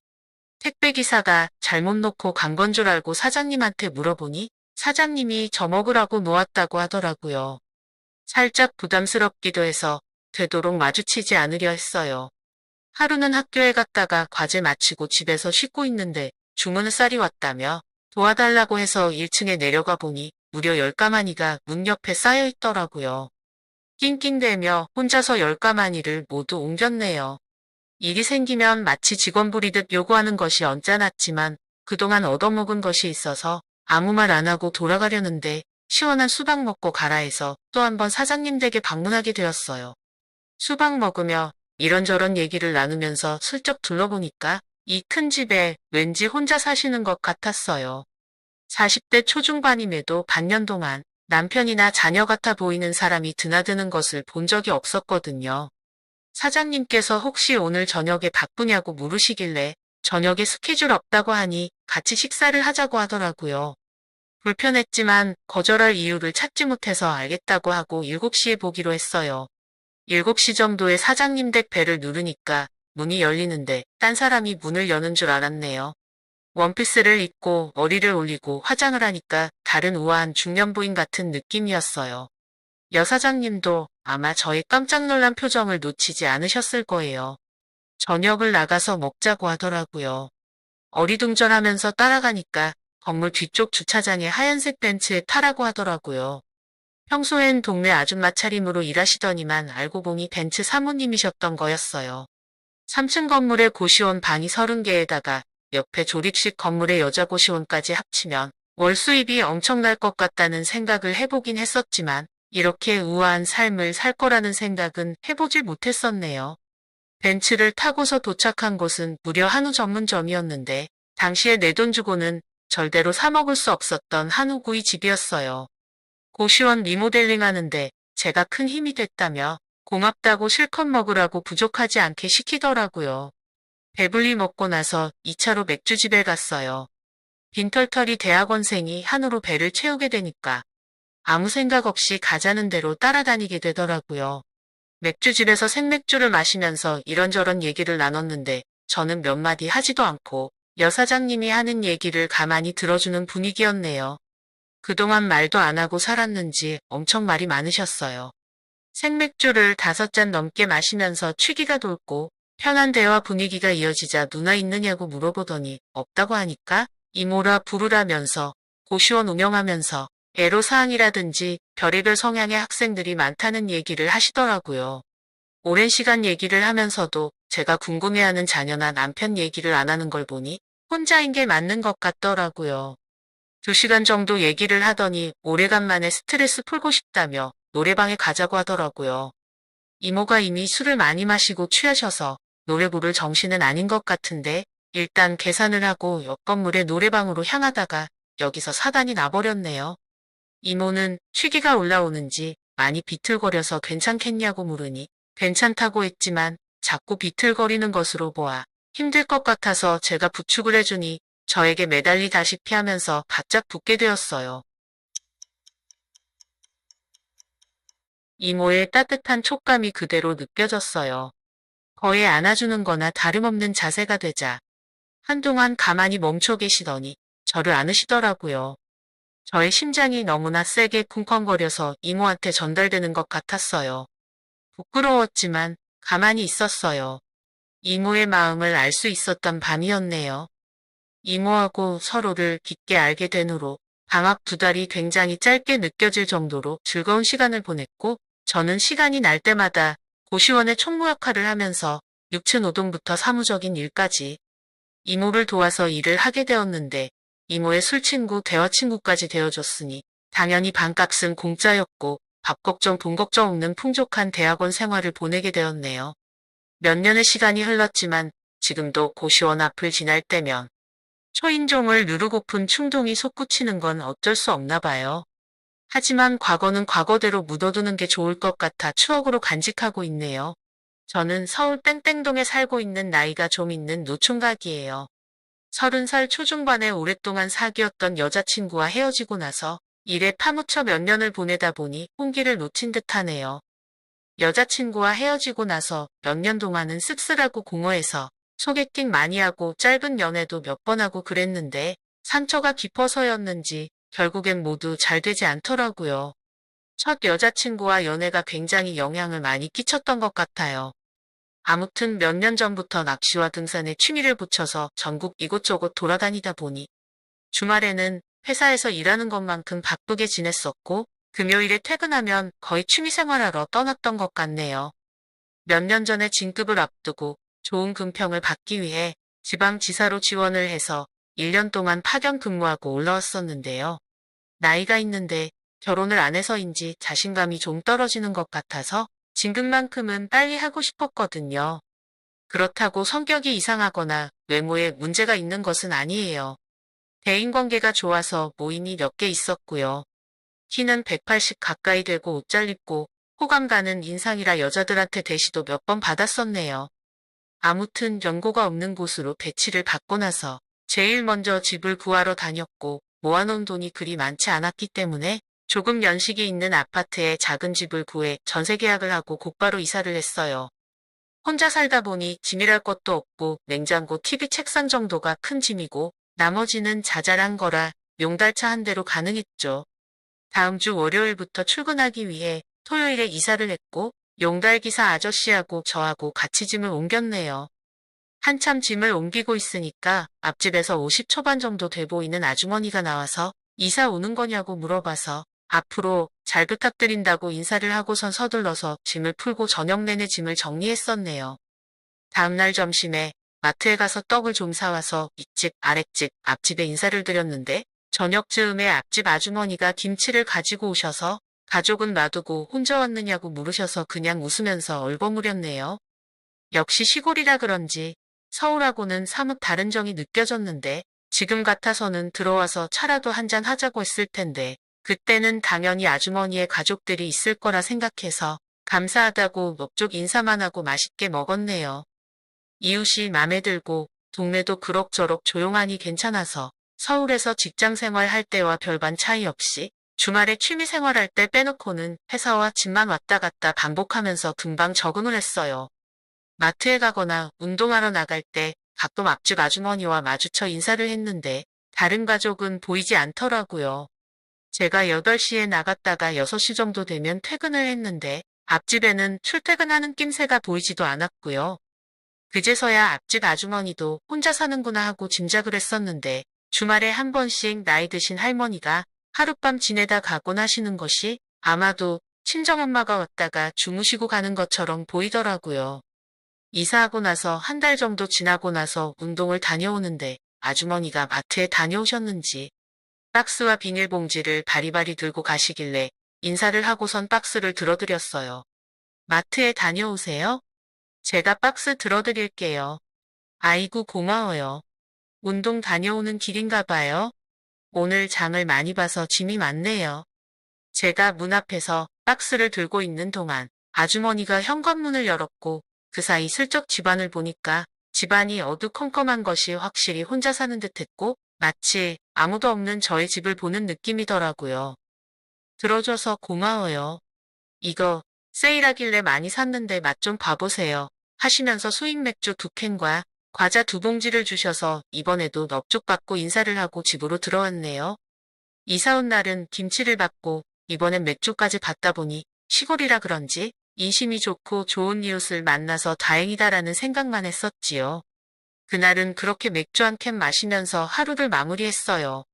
택배기사가 잘못 놓고 간 건 줄 알고 사장님한테 물어보니 사장님이 저 먹으라고 놓았다고 하더라고요. 살짝 부담스럽기도 해서 되도록 마주치지 않으려 했어요. 하루는 학교에 갔다가 과제 마치고 집에서 쉬고 있는데 주문 쌀이 왔다며 도와달라고 해서 1층에 내려가 보니 무려 10가마니가 문 옆에 쌓여 있더라고요. 낑낑대며 혼자서 10가마니를 모두 옮겼네요. 일이 생기면 마치 직원 부리듯 요구하는 것이 언짢았지만 그동안 얻어먹은 것이 있어서 아무 말 안 하고 돌아가려는데 시원한 수박 먹고 가라 해서 또 한 번 사장님 댁에 방문하게 되었어요. 수박 먹으며 이런저런 얘기를 나누면서 슬쩍 둘러보니까 이 큰 집에 왠지 혼자 사시는 것 같았어요. 40대 초중반임에도 반년 동안 남편이나 자녀 같아 보이는 사람이 드나드는 것을 본 적이 없었거든요. 사장님께서 혹시 오늘 저녁에 바쁘냐고 물으시길래 저녁에 스케줄 없다고 하니 같이 식사를 하자고 하더라고요. 불편했지만 거절할 이유를 찾지 못해서 알겠다고 하고 7시에 보기로 했어요. 7시 정도에 사장님 댁 벨을 누르니까 문이 열리는데 딴 사람이 문을 여는 줄 알았네요. 원피스를 입고 머리를 올리고 화장을 하니까 다른 우아한 중년 부인 같은 느낌이었어요. 여사장님도 아마 저의 깜짝 놀란 표정을 놓치지 않으셨을 거예요. 저녁을 나가서 먹자고 하더라고요. 어리둥절하면서 따라가니까 건물 뒤쪽 주차장에 하얀색 벤츠에 타라고 하더라고요. 평소엔 동네 아줌마 차림으로 일하시더니만 알고 보니 벤츠 사모님이셨던 거였어요. 3층 건물에 고시원 방이 30개에다가 옆에 조립식 건물에 여자 고시원까지 합치면 월 수입이 엄청날 것 같다는 생각을 해보긴 했었지만 이렇게 우아한 삶을 살 거라는 생각은 해보질 못했었네요. 벤츠를 타고서 도착한 곳은 무려 한우 전문점이었는데 당시에 내 돈 주고는 절대로 사 먹을 수 없었던 한우구이 집이었어요. 고시원 리모델링 하는데 제가 큰 힘이 됐다며 고맙다고 실컷 먹으라고 부족하지 않게 시키더라고요. 배불리 먹고 나서 2차로 맥주집에 갔어요. 빈털터리 대학원생이 한우로 배를 채우게 되니까 아무 생각 없이 가자는 대로 따라다니게 되더라고요. 맥주집에서 생맥주를 마시면서 이런저런 얘기를 나눴는데 저는 몇 마디 하지도 않고 여사장님이 하는 얘기를 가만히 들어주는 분위기였네요. 그동안 말도 안 하고 살았는지 엄청 말이 많으셨어요. 생맥주를 5잔 넘게 마시면서 취기가 돌고 편한 대화 분위기가 이어지자 누나 있느냐고 물어보더니 없다고 하니까 이모라 부르라면서 고시원 운영하면서 애로사항이라든지 별의별 성향의 학생들이 많다는 얘기를 하시더라고요. 오랜 시간 얘기를 하면서도 제가 궁금해하는 자녀나 남편 얘기를 안 하는 걸 보니 혼자인 게 맞는 것 같더라고요. 2시간 정도 얘기를 하더니 오래간만에 스트레스 풀고 싶다며 노래방에 가자고 하더라고요. 이모가 이미 술을 많이 마시고 취하셔서 노래 부를 정신은 아닌 것 같은데 일단 계산을 하고 옆 건물의 노래방으로 향하다가 여기서 사단이 나버렸네요. 이모는 취기가 올라오는지 많이 비틀거려서 괜찮겠냐고 물으니 괜찮다고 했지만 자꾸 비틀거리는 것으로 보아 힘들 것 같아서 제가 부축을 해주니 저에게 매달리다시피 하면서 바짝 붙게 되었어요. 이모의 따뜻한 촉감이 그대로 느껴졌어요. 거의 안아주는 거나 다름없는 자세가 되자 한동안 가만히 멈춰 계시더니 저를 안으시더라고요. 저의 심장이 너무나 세게 쿵쾅거려서 이모한테 전달되는 것 같았어요. 부끄러웠지만 가만히 있었어요. 이모의 마음을 알 수 있었던 밤이었네요. 이모하고 서로를 깊게 알게 된 후로 방학 2달이 굉장히 짧게 느껴질 정도로 즐거운 시간을 보냈고 저는 시간이 날 때마다 고시원의 총무 역할을 하면서 육체노동부터 사무적인 일까지 이모를 도와서 일을 하게 되었는데 이모의 술친구, 대화친구까지 되어줬으니 당연히 반값은 공짜였고 밥 걱정, 돈 걱정 없는 풍족한 대학원 생활을 보내게 되었네요. 몇 년의 시간이 흘렀지만 지금도 고시원 앞을 지날 때면 초인종을 누르고픈 충동이 솟구치는 건 어쩔 수 없나 봐요. 하지만 과거는 과거대로 묻어두는 게 좋을 것 같아 추억으로 간직하고 있네요. 저는 서울 땡땡동에 살고 있는 나이가 좀 있는 노총각이에요. 30살 초중반에 오랫동안 사귀었던 여자친구와 헤어지고 나서 일에 파묻혀 몇 년을 보내다 보니 홍기를 놓친 듯하네요. 여자친구와 헤어지고 나서 몇 년 동안은 씁쓸하고 공허해서 소개팅 많이 하고 짧은 연애도 몇 번 하고 그랬는데 상처가 깊어서였는지 결국엔 모두 잘 되지 않더라고요. 첫 여자친구와 연애가 굉장히 영향을 많이 끼쳤던 것 같아요. 아무튼 몇 년 전부터 낚시와 등산에 취미를 붙여서 전국 이곳저곳 돌아다니다 보니 주말에는 회사에서 일하는 것만큼 바쁘게 지냈었고 금요일에 퇴근하면 거의 취미생활하러 떠났던 것 같네요. 몇 년 전에 진급을 앞두고 좋은 금평을 받기 위해 지방지사로 지원을 해서 1년 동안 파견 근무하고 올라왔었는데요. 나이가 있는데 결혼을 안 해서인지 자신감이 좀 떨어지는 것 같아서 진급만큼은 빨리 하고 싶었거든요. 그렇다고 성격이 이상하거나 외모에 문제가 있는 것은 아니에요. 대인관계가 좋아서 모임이 몇 개 있었고요. 키는 180 가까이 되고 옷 잘 입고 호감 가는 인상이라 여자들한테 대시도 몇 번 받았었네요. 아무튼 연고가 없는 곳으로 배치를 받고 나서 제일 먼저 집을 구하러 다녔고 모아놓은 돈이 그리 많지 않았기 때문에 조금 연식이 있는 아파트에 작은 집을 구해 전세 계약을 하고 곧바로 이사를 했어요. 혼자 살다 보니 짐이랄 것도 없고 냉장고, TV, 책상 정도가 큰 짐이고 나머지는 자잘한 거라 용달차 한 대로 가능했죠. 다음 주 월요일부터 출근하기 위해 토요일에 이사를 했고 용달 기사 아저씨하고 저하고 같이 짐을 옮겼네요. 한참 짐을 옮기고 있으니까 앞집에서 50 초반 정도 돼 보이는 아주머니가 나와서 이사 오는 거냐고 물어봐서 앞으로 잘 부탁드린다고 인사를 하고선 서둘러서 짐을 풀고 저녁 내내 짐을 정리했었네요. 다음날 점심에 마트에 가서 떡을 좀 사와서 윗집, 아랫집, 앞집에 인사를 드렸는데 저녁 즈음에 앞집 아주머니가 김치를 가지고 오셔서 가족은 놔두고 혼자 왔느냐고 물으셔서 그냥 웃으면서 얼버무렸네요. 역시 시골이라 그런지 서울하고는 사뭇 다른 정이 느껴졌는데 지금 같아서는 들어와서 차라도 한잔 하자고 했을 텐데 그때는 당연히 아주머니의 가족들이 있을 거라 생각해서 감사하다고 넋쪽 인사만 하고 맛있게 먹었네요. 이웃이 맘에 들고 동네도 그럭저럭 조용하니 괜찮아서 서울에서 직장 생활할 때와 별반 차이 없이 주말에 취미 생활할 때 빼놓고는 회사와 집만 왔다 갔다 반복하면서 금방 적응을 했어요. 마트에 가거나 운동하러 나갈 때 가끔 앞집 아주머니와 마주쳐 인사를 했는데 다른 가족은 보이지 않더라고요. 제가 8시에 나갔다가 6시 정도 되면 퇴근을 했는데 앞집에는 출퇴근하는 낌새가 보이지도 않았고요. 그제서야 앞집 아주머니도 혼자 사는구나 하고 짐작을 했었는데 주말에 한 번씩 나이 드신 할머니가 하룻밤 지내다 가곤 하시는 것이 아마도 친정엄마가 왔다가 주무시고 가는 것처럼 보이더라고요. 이사하고 나서 한 달 정도 지나고 나서 운동을 다녀오는데 아주머니가 마트에 다녀오셨는지 박스와 비닐봉지를 바리바리 들고 가시길래 인사를 하고선 박스를 들어드렸어요. 마트에 다녀오세요? 제가 박스 들어드릴게요. 아이고 고마워요. 운동 다녀오는 길인가 봐요. 오늘 장을 많이 봐서 짐이 많네요. 제가 문 앞에서 박스를 들고 있는 동안 아주머니가 현관문을 열었고 그 사이 슬쩍 집안을 보니까 집안이 어두컴컴한 것이 확실히 혼자 사는 듯했고 마치 아무도 없는 저의 집을 보는 느낌이더라고요. 들어줘서 고마워요. 이거 세일하길래 많이 샀는데 맛 좀 봐보세요. 하시면서 수입 맥주 2캔과 과자 2봉지를 주셔서 이번에도 넙죽 받고 인사를 하고 집으로 들어왔네요. 이사 온 날은 김치를 받고 이번엔 맥주까지 받다 보니 시골이라 그런지 인심이 좋고 좋은 이웃을 만나서 다행이다라는 생각만 했었지요. 그날은 그렇게 맥주 한 캔 마시면서 하루를 마무리했어요.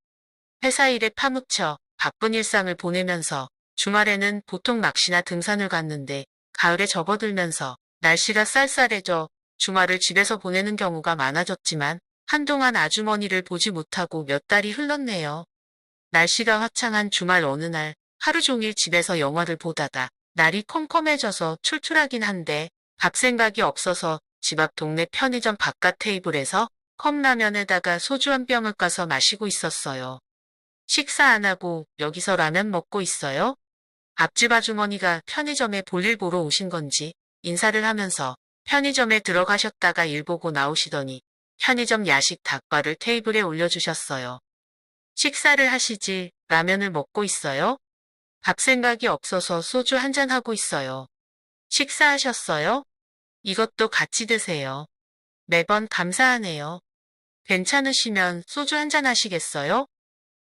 회사 일에 파묻혀 바쁜 일상을 보내면서 주말에는 보통 낚시나 등산을 갔는데 가을에 접어들면서 날씨가 쌀쌀해져 주말을 집에서 보내는 경우가 많아졌지만 한동안 아주머니를 보지 못하고 몇 달이 흘렀네요. 날씨가 화창한 주말 어느 날 하루 종일 집에서 영화를 보다가 날이 컴컴해져서 출출하긴 한데 밥 생각이 없어서 집 앞 동네 편의점 바깥 테이블에서 컵라면에다가 소주 한 병을 까서 마시고 있었어요. 식사 안 하고 여기서 라면 먹고 있어요? 앞집 아주머니가 편의점에 볼일 보러 오신 건지 인사를 하면서 편의점에 들어가셨다가 일 보고 나오시더니 편의점 야식 닭발을 테이블에 올려주셨어요. 식사를 하시지 라면을 먹고 있어요? 밥 생각이 없어서 소주 한잔 하고 있어요. 식사하셨어요? 이것도 같이 드세요. 매번 감사하네요. 괜찮으시면 소주 한잔 하시겠어요?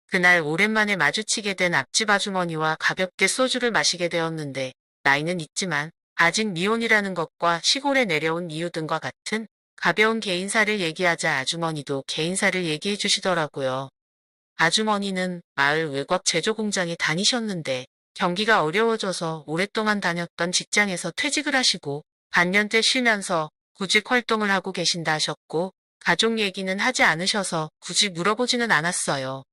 그날 오랜만에 마주치게 된 앞집 아주머니와 가볍게 소주를 마시게 되었는데 나이는 있지만 아직 미혼이라는 것과 시골에 내려온 이유 등과 같은 가벼운 개인사를 얘기하자 아주머니도 개인사를 얘기해 주시더라고요. 아주머니는 마을 외곽 제조공장에 다니셨는데 경기가 어려워져서 오랫동안 다녔던 직장에서 퇴직을 하시고 반년째 쉬면서 구직 활동을 하고 계신다 하셨고 가족 얘기는 하지 않으셔서 굳이 물어보지는 않았어요.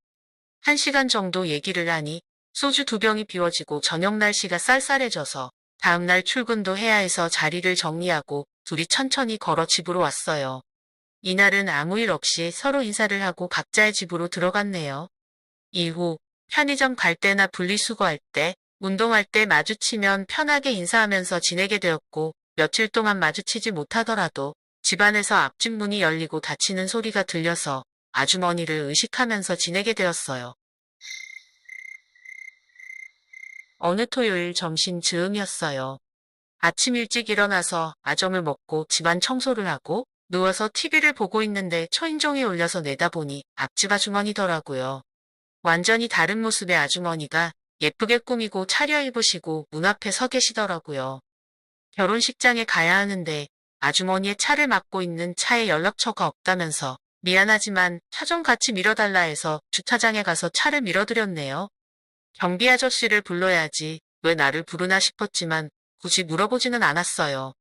1시간 정도 얘기를 하니 소주 2병이 비워지고 저녁 날씨가 쌀쌀해져서 다음날 출근도 해야 해서 자리를 정리하고 둘이 천천히 걸어 집으로 왔어요. 이날은 아무 일 없이 서로 인사를 하고 각자의 집으로 들어갔네요. 이후 편의점 갈 때나 분리수거할 때, 운동할 때 마주치면 편하게 인사하면서 지내게 되었고 며칠 동안 마주치지 못하더라도 집안에서 앞집 문이 열리고 닫히는 소리가 들려서 아주머니를 의식하면서 지내게 되었어요. 어느 토요일 점심 즈음이었어요. 아침 일찍 일어나서 아점을 먹고 집안 청소를 하고 누워서 TV를 보고 있는데 초인종이 울려서 내다보니 앞집 아주머니더라고요. 완전히 다른 모습의 아주머니가 예쁘게 꾸미고 차려입으시고 문 앞에 서 계시더라고요. 결혼식장에 가야 하는데 아주머니의 차를 맡고 있는 차에 연락처가 없다면서 미안하지만 차 좀 같이 밀어달라 해서 주차장에 가서 차를 밀어드렸네요. 경비 아저씨를 불러야지 왜 나를 부르나 싶었지만 굳이 물어보지는 않았어요.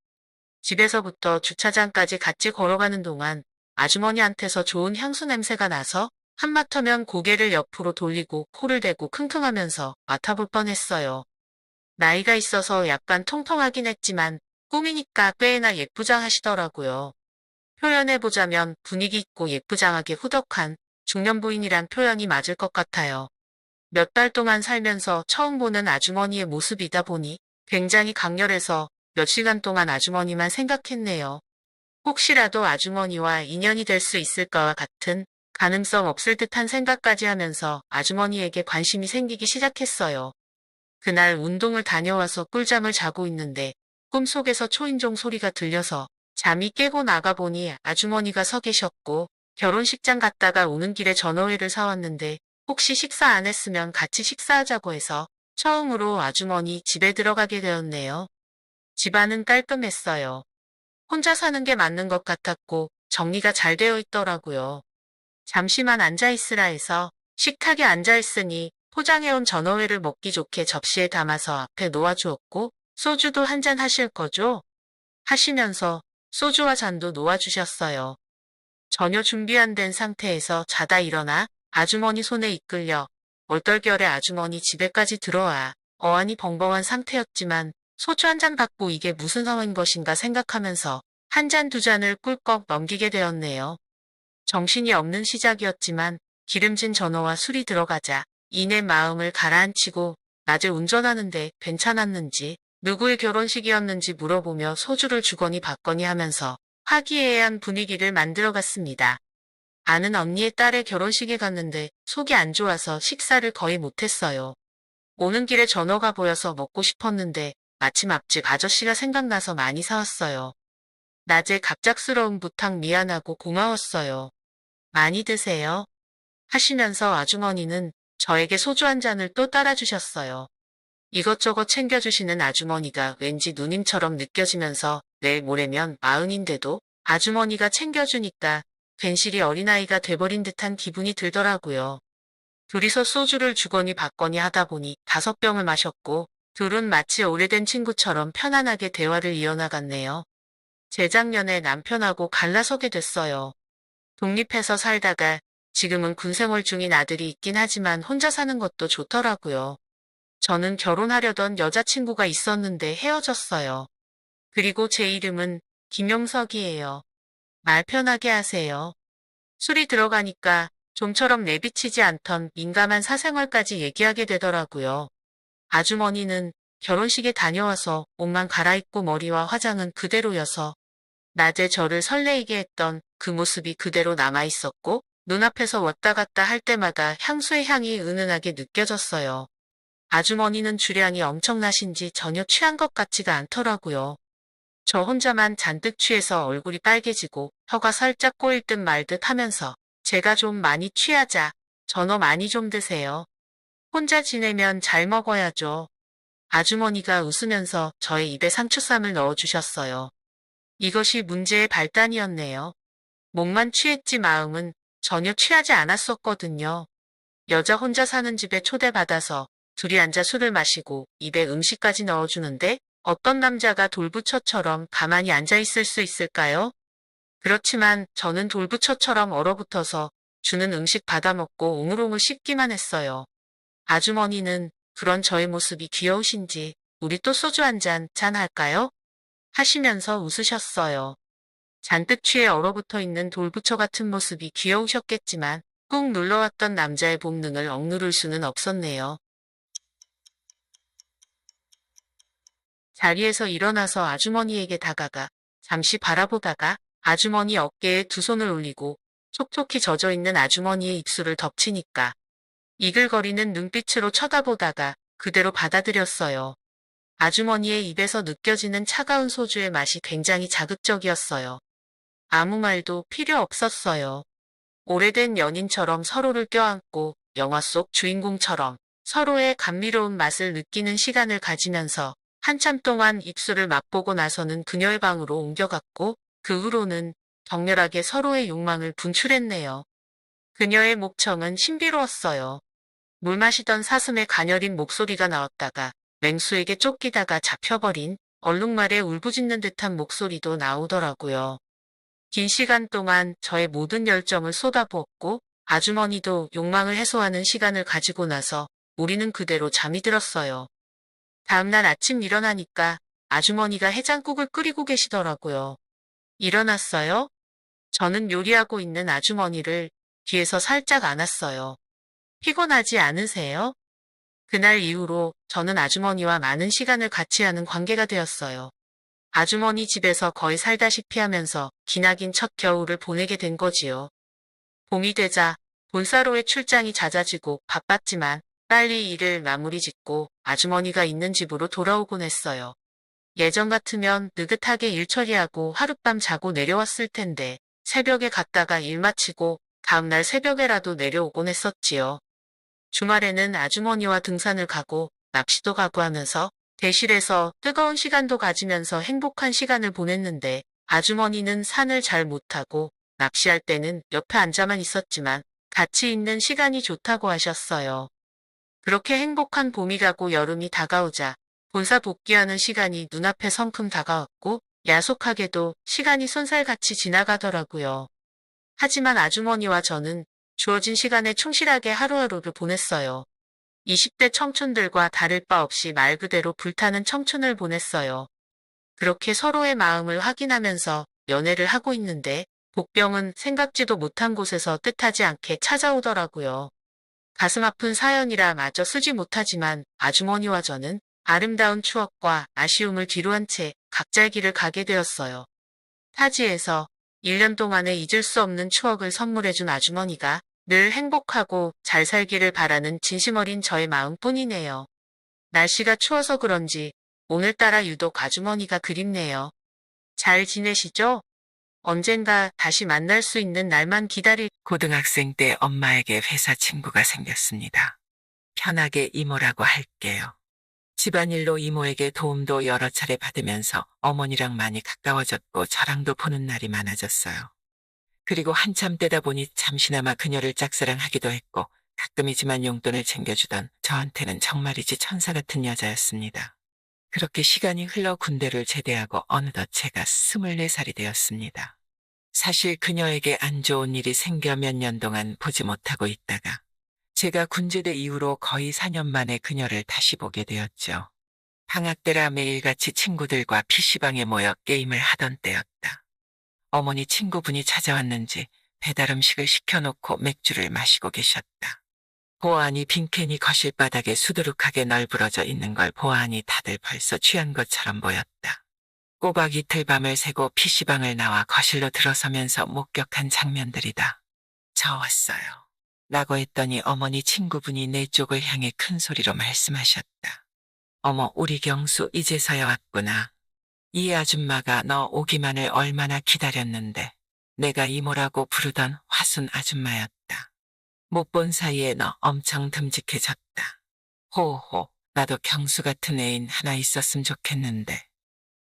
집에서부터 주차장까지 같이 걸어가는 동안 아주머니한테서 좋은 향수 냄새가 나서 한마터면 고개를 옆으로 돌리고 코를 대고 킁킁하면서 맡아볼 뻔했어요. 나이가 있어서 약간 통통하긴 했지만 꾸미니까 꽤나 예쁘장하시더라고요. 표현해보자면 분위기 있고 예쁘장하게 후덕한 중년부인이란 표현이 맞을 것 같아요. 몇 달 동안 살면서 처음 보는 아주머니의 모습이다 보니 굉장히 강렬해서 몇 시간 동안 아주머니만 생각했네요. 혹시라도 아주머니와 인연이 될 수 있을까와 같은 가능성 없을 듯한 생각까지 하면서 아주머니에게 관심이 생기기 시작했어요. 그날 운동을 다녀와서 꿀잠을 자고 있는데 꿈속에서 초인종 소리가 들려서 잠이 깨고 나가보니 아주머니가 서 계셨고 결혼식장 갔다가 오는 길에 전어회를 사왔는데 혹시 식사 안 했으면 같이 식사하자고 해서 처음으로 아주머니 집에 들어가게 되었네요. 집안은 깔끔했어요. 혼자 사는 게 맞는 것 같았고 정리가 잘 되어 있더라고요. 잠시만 앉아있으라 해서 식탁에 앉아있으니 포장해온 전어회를 먹기 좋게 접시에 담아서 앞에 놓아주었고 소주도 한잔 하실 거죠? 하시면서 소주와 잔도 놓아주셨어요. 전혀 준비 안 된 상태에서 자다 일어나 아주머니 손에 이끌려 얼떨결에 아주머니 집에까지 들어와 어안이 벙벙한 상태였지만 소주 한 잔 받고 이게 무슨 상황인 것인가 생각하면서 한 잔 두 잔을 꿀꺽 넘기게 되었네요. 정신이 없는 시작이었지만 기름진 전어와 술이 들어가자 이내 마음을 가라앉히고 낮에 운전하는데 괜찮았는지 누구의 결혼식이었는지 물어보며 소주를 주거니 받거니 하면서 화기애애한 분위기를 만들어갔습니다. 아는 언니의 딸의 결혼식에 갔는데 속이 안 좋아서 식사를 거의 못했어요. 오는 길에 전어가 보여서 먹고 싶었는데 마침 앞집 아저씨가 생각나서 많이 사왔어요. 낮에 갑작스러운 부탁 미안하고 고마웠어요. 많이 드세요. 하시면서 아주머니는 저에게 소주 한 잔을 또 따라주셨어요. 이것저것 챙겨주시는 아주머니가 왠지 누님처럼 느껴지면서 내일 모레면 40인데도 아주머니가 챙겨주니까 괜시리 어린아이가 돼버린 듯한 기분이 들더라고요. 둘이서 소주를 주거니 받거니 하다 보니 5병을 마셨고 둘은 마치 오래된 친구처럼 편안하게 대화를 이어나갔네요. 재작년에 남편하고 갈라서게 됐어요. 독립해서 살다가 지금은 군생활 중인 아들이 있긴 하지만 혼자 사는 것도 좋더라고요. 저는 결혼하려던 여자친구가 있었는데 헤어졌어요. 그리고 제 이름은 김용석이에요. 말 편하게 하세요. 술이 들어가니까 좀처럼 내비치지 않던 민감한 사생활까지 얘기하게 되더라고요. 아주머니는 결혼식에 다녀와서 옷만 갈아입고 머리와 화장은 그대로여서 낮에 저를 설레이게 했던 그 모습이 그대로 남아있었고 눈앞에서 왔다 갔다 할 때마다 향수의 향이 은은하게 느껴졌어요. 아주머니는 주량이 엄청나신지 전혀 취한 것 같지가 않더라고요. 저 혼자만 잔뜩 취해서 얼굴이 빨개지고 혀가 살짝 꼬일 듯 말 듯 하면서 제가 좀 많이 취하자. 전어 많이 좀 드세요. 혼자 지내면 잘 먹어야죠. 아주머니가 웃으면서 저의 입에 상추쌈을 넣어주셨어요. 이것이 문제의 발단이었네요. 목만 취했지 마음은 전혀 취하지 않았었거든요. 여자 혼자 사는 집에 초대받아서 둘이 앉아 술을 마시고 입에 음식까지 넣어주는데 어떤 남자가 돌부처처럼 가만히 앉아 있을 수 있을까요? 그렇지만 저는 돌부처처럼 얼어붙어서 주는 음식 받아먹고 옹을옹을 씹기만 했어요. 아주머니는 그런 저의 모습이 귀여우신지 우리 또 소주 한 잔 할까요? 하시면서 웃으셨어요. 잔뜩 취해 얼어붙어 있는 돌부처 같은 모습이 귀여우셨겠지만 꾹 눌러왔던 남자의 본능을 억누를 수는 없었네요. 자리에서 일어나서 아주머니에게 다가가 잠시 바라보다가 아주머니 어깨에 두 손을 올리고 촉촉히 젖어있는 아주머니의 입술을 덮치니까 이글거리는 눈빛으로 쳐다보다가 그대로 받아들였어요. 아주머니의 입에서 느껴지는 차가운 소주의 맛이 굉장히 자극적이었어요. 아무 말도 필요 없었어요. 오래된 연인처럼 서로를 껴안고 영화 속 주인공처럼 서로의 감미로운 맛을 느끼는 시간을 가지면서 한참 동안 입술을 맛보고 나서는 그녀의 방으로 옮겨갔고 그 후로는 격렬하게 서로의 욕망을 분출했네요. 그녀의 목청은 신비로웠어요. 물 마시던 사슴의 가녀린 목소리가 나왔다가 맹수에게 쫓기다가 잡혀버린 얼룩말에 울부짖는 듯한 목소리도 나오더라고요. 긴 시간 동안 저의 모든 열정을 쏟아부었고 아주머니도 욕망을 해소하는 시간을 가지고 나서 우리는 그대로 잠이 들었어요. 다음날 아침 일어나니까 아주머니가 해장국을 끓이고 계시더라고요. 일어났어요? 저는 요리하고 있는 아주머니를 뒤에서 살짝 안았어요. 피곤하지 않으세요? 그날 이후로 저는 아주머니와 많은 시간을 같이 하는 관계가 되었어요. 아주머니 집에서 거의 살다시피 하면서 기나긴 첫 겨울을 보내게 된 거지요. 봄이 되자 본사로의 출장이 잦아지고 바빴지만 빨리 일을 마무리 짓고 아주머니가 있는 집으로 돌아오곤 했어요. 예전 같으면 느긋하게 일 처리하고 하룻밤 자고 내려왔을 텐데 새벽에 갔다가 일 마치고 다음날 새벽에라도 내려오곤 했었지요. 주말에는 아주머니와 등산을 가고 낚시도 가고 하면서 대실에서 뜨거운 시간도 가지면서 행복한 시간을 보냈는데 아주머니는 산을 잘 못하고 낚시할 때는 옆에 앉아만 있었지만 같이 있는 시간이 좋다고 하셨어요. 그렇게 행복한 봄이 가고 여름이 다가오자 본사 복귀하는 시간이 눈앞에 성큼 다가왔고 야속하게도 시간이 쏜살같이 지나가더라고요. 하지만 아주머니와 저는 주어진 시간에 충실하게 하루하루를 보냈어요. 20대 청춘들과 다를 바 없이 말 그대로 불타는 청춘을 보냈어요. 그렇게 서로의 마음을 확인하면서 연애를 하고 있는데 복병은 생각지도 못한 곳에서 뜻하지 않게 찾아오더라고요. 가슴 아픈 사연이라 마저 쓰지 못하지만 아주머니와 저는 아름다운 추억과 아쉬움을 뒤로한 채 각자의 길을 가게 되었어요. 타지에서 1년 동안에 잊을 수 없는 추억을 선물해준 아주머니가 늘 행복하고 잘 살기를 바라는 진심 어린 저의 마음뿐이네요. 날씨가 추워서 그런지 오늘따라 유독 아주머니가 그립네요. 잘 지내시죠? 언젠가 다시 만날 수 있는 날만 기다릴 고등학생 때 엄마에게 회사 친구가 생겼습니다. 편하게 이모라고 할게요. 집안일로 이모에게 도움도 여러 차례 받으면서 어머니랑 많이 가까워졌고 저랑도 보는 날이 많아졌어요. 그리고 한참 떼다 보니 잠시나마 그녀를 짝사랑하기도 했고 가끔이지만 용돈을 챙겨주던 저한테는 정말이지 천사 같은 여자였습니다. 그렇게 시간이 흘러 군대를 제대하고 어느덧 제가 24살이 되었습니다. 사실 그녀에게 안 좋은 일이 생겨 몇 년 동안 보지 못하고 있다가 제가 군제대 이후로 거의 4년 만에 그녀를 다시 보게 되었죠. 방학 때라 매일같이 친구들과 PC방에 모여 게임을 하던 때였다. 어머니 친구분이 찾아왔는지 배달 음식을 시켜놓고 맥주를 마시고 계셨다. 보아하니 빈캔이 거실 바닥에 수두룩하게 널브러져 있는 걸 보아하니 다들 벌써 취한 것처럼 보였다. 꼬박 이틀 밤을 새고 PC방을 나와 거실로 들어서면서 목격한 장면들이다. 저 왔어요. 라고 했더니 어머니 친구분이 내 쪽을 향해 큰 소리로 말씀하셨다. 어머, 우리 경수 이제서야 왔구나. 이 아줌마가 너 오기만을 얼마나 기다렸는데 내가 이모라고 부르던 화순 아줌마였다. 못 본 사이에 너 엄청 듬직해졌다. 호호, 나도 경수 같은 애인 하나 있었으면 좋겠는데.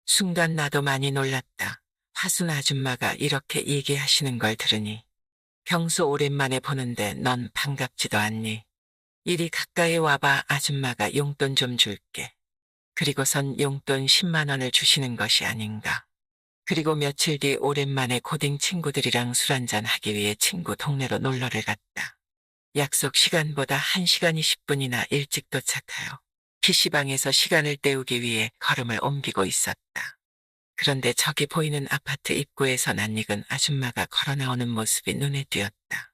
순간 나도 많이 놀랐다. 화순 아줌마가 이렇게 얘기하시는 걸 들으니. 경수 오랜만에 보는데 넌 반갑지도 않니? 이리 가까이 와봐. 아줌마가 용돈 좀 줄게. 그리고선 용돈 10만 원을 주시는 것이 아닌가. 그리고 며칠 뒤 오랜만에 고딩 친구들이랑 술 한잔 하기 위해 친구 동네로 놀러를 갔다. 약속 시간보다 1시간 20분이나 일찍 도착하여 PC방에서 시간을 때우기 위해 걸음을 옮기고 있었다. 그런데 저기 보이는 아파트 입구에서 낯익은 아줌마가 걸어 나오는 모습이 눈에 띄었다.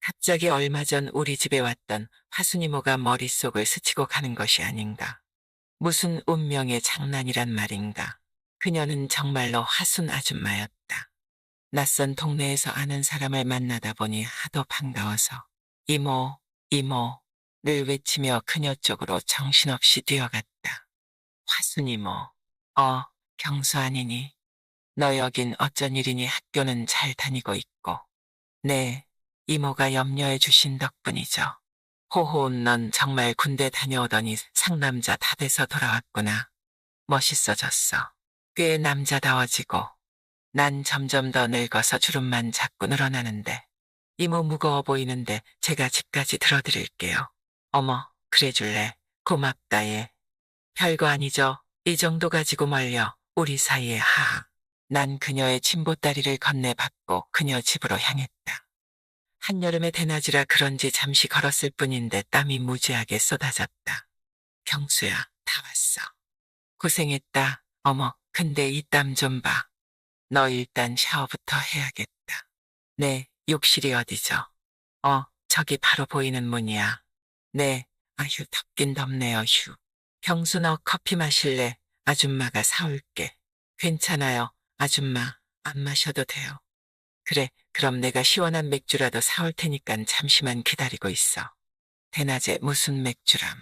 갑자기 얼마 전 우리 집에 왔던 화순이모가 머릿속을 스치고 가는 것이 아닌가. 무슨 운명의 장난이란 말인가. 그녀는 정말로 화순 아줌마였다. 낯선 동네에서 아는 사람을 만나다 보니 하도 반가워서 이모, 이모를 외치며 그녀 쪽으로 정신없이 뛰어갔다. 화순 이모, 경수 아니니? 너 여긴 어쩐 일이니? 학교는 잘 다니고 있고. 네, 이모가 염려해 주신 덕분이죠. 호호, 넌 정말 군대 다녀오더니 상남자 다 돼서 돌아왔구나. 멋있어졌어. 꽤 남자다워지고. 난 점점 더 늙어서 주름만 자꾸 늘어나는데. 이모 무거워 보이는데 제가 집까지 들어드릴게요. 어머, 그래줄래? 고맙다 얘. 별거 아니죠. 이 정도 가지고 말려. 우리 사이에 하하. 난 그녀의 진보다리를 건네받고 그녀 집으로 향했다. 한여름의 대낮이라 그런지 잠시 걸었을 뿐인데 땀이 무지하게 쏟아졌다. 경수야, 다 왔어. 고생했다. 어머, 근데 이 땀 좀 봐. 너 일단 샤워부터 해야겠다. 네, 욕실이 어디죠? 저기 바로 보이는 문이야. 네, 아휴, 덥긴 덥네요, 휴. 경수 너 커피 마실래? 아줌마가 사올게. 괜찮아요, 아줌마. 안 마셔도 돼요. 그래, 그럼 내가 시원한 맥주라도 사올 테니깐 잠시만 기다리고 있어. 대낮에 무슨 맥주람.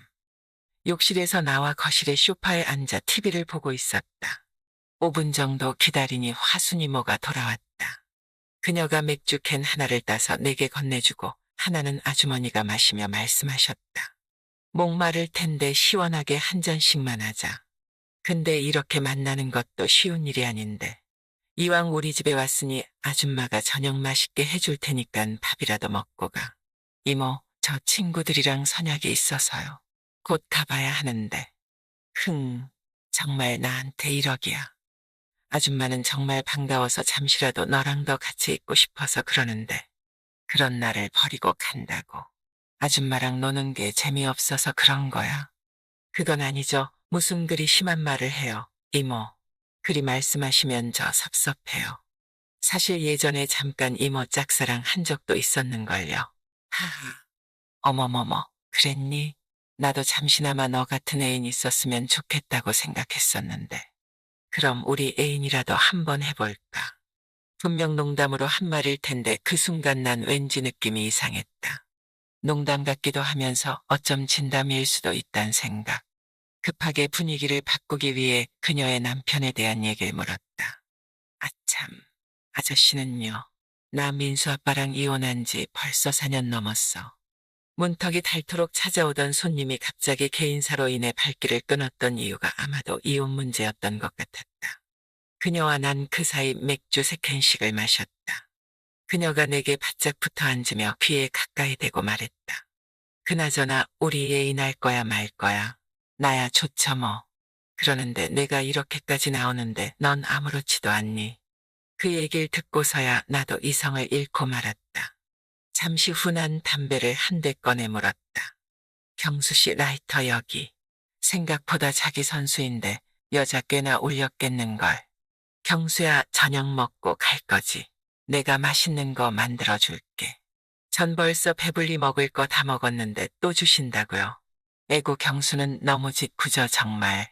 욕실에서 나와 거실의 소파에 앉아 TV를 보고 있었다. 5분 정도 기다리니 화순이모가 돌아왔다. 그녀가 맥주캔 하나를 따서 내게 건네주고 하나는 아주머니가 마시며 말씀하셨다. 목마를 텐데 시원하게 한 잔씩만 하자. 근데 이렇게 만나는 것도 쉬운 일이 아닌데. 이왕 우리 집에 왔으니 아줌마가 저녁 맛있게 해줄 테니깐 밥이라도 먹고 가. 이모, 저 친구들이랑 선약이 있어서요. 곧 가봐야 하는데. 정말 나한테 1억이야. 아줌마는 정말 반가워서 잠시라도 너랑 더 같이 있고 싶어서 그러는데. 그런 나를 버리고 간다고. 아줌마랑 노는 게 재미없어서 그런 거야. 그건 아니죠. 무슨 그리 심한 말을 해요, 이모. 그리 말씀하시면 저 섭섭해요. 사실 예전에 잠깐 이모 짝사랑 한 적도 있었는걸요. 하하. 어머머머, 그랬니? 나도 잠시나마 너 같은 애인 있었으면 좋겠다고 생각했었는데. 그럼 우리 애인이라도 한번 해볼까? 분명 농담으로 한 말일 텐데 그 순간 난 왠지 느낌이 이상했다. 농담 같기도 하면서 어쩜 진담일 수도 있단 생각. 급하게 분위기를 바꾸기 위해 그녀의 남편에 대한 얘기를 물었다. 아참, 아저씨는요. 나 민수 아빠랑 이혼한 지 벌써 4년 넘었어. 문턱이 닳도록 찾아오던 손님이 갑자기 개인사로 인해 발길을 끊었던 이유가 아마도 이혼 문제였던 것 같았다. 그녀와 난 그 사이 맥주 3캔씩을 마셨다. 그녀가 내게 바짝 붙어 앉으며 귀에 가까이 대고 말했다. 그나저나 우리 애인 할 거야 말 거야. 나야 좋죠 뭐. 그러는데 내가 이렇게까지 나오는데 넌 아무렇지도 않니. 그 얘기를 듣고서야 나도 이성을 잃고 말았다. 잠시 후 난 담배를 한 대 꺼내 물었다. 경수 씨 라이터 여기. 생각보다 자기 선수인데 여자 꽤나 울렸겠는걸. 경수야, 저녁 먹고 갈 거지. 내가 맛있는 거 만들어 줄게. 전 벌써 배불리 먹을 거 다 먹었는데 또 주신다고요. 에고, 경수는 너무 짓궂어 정말.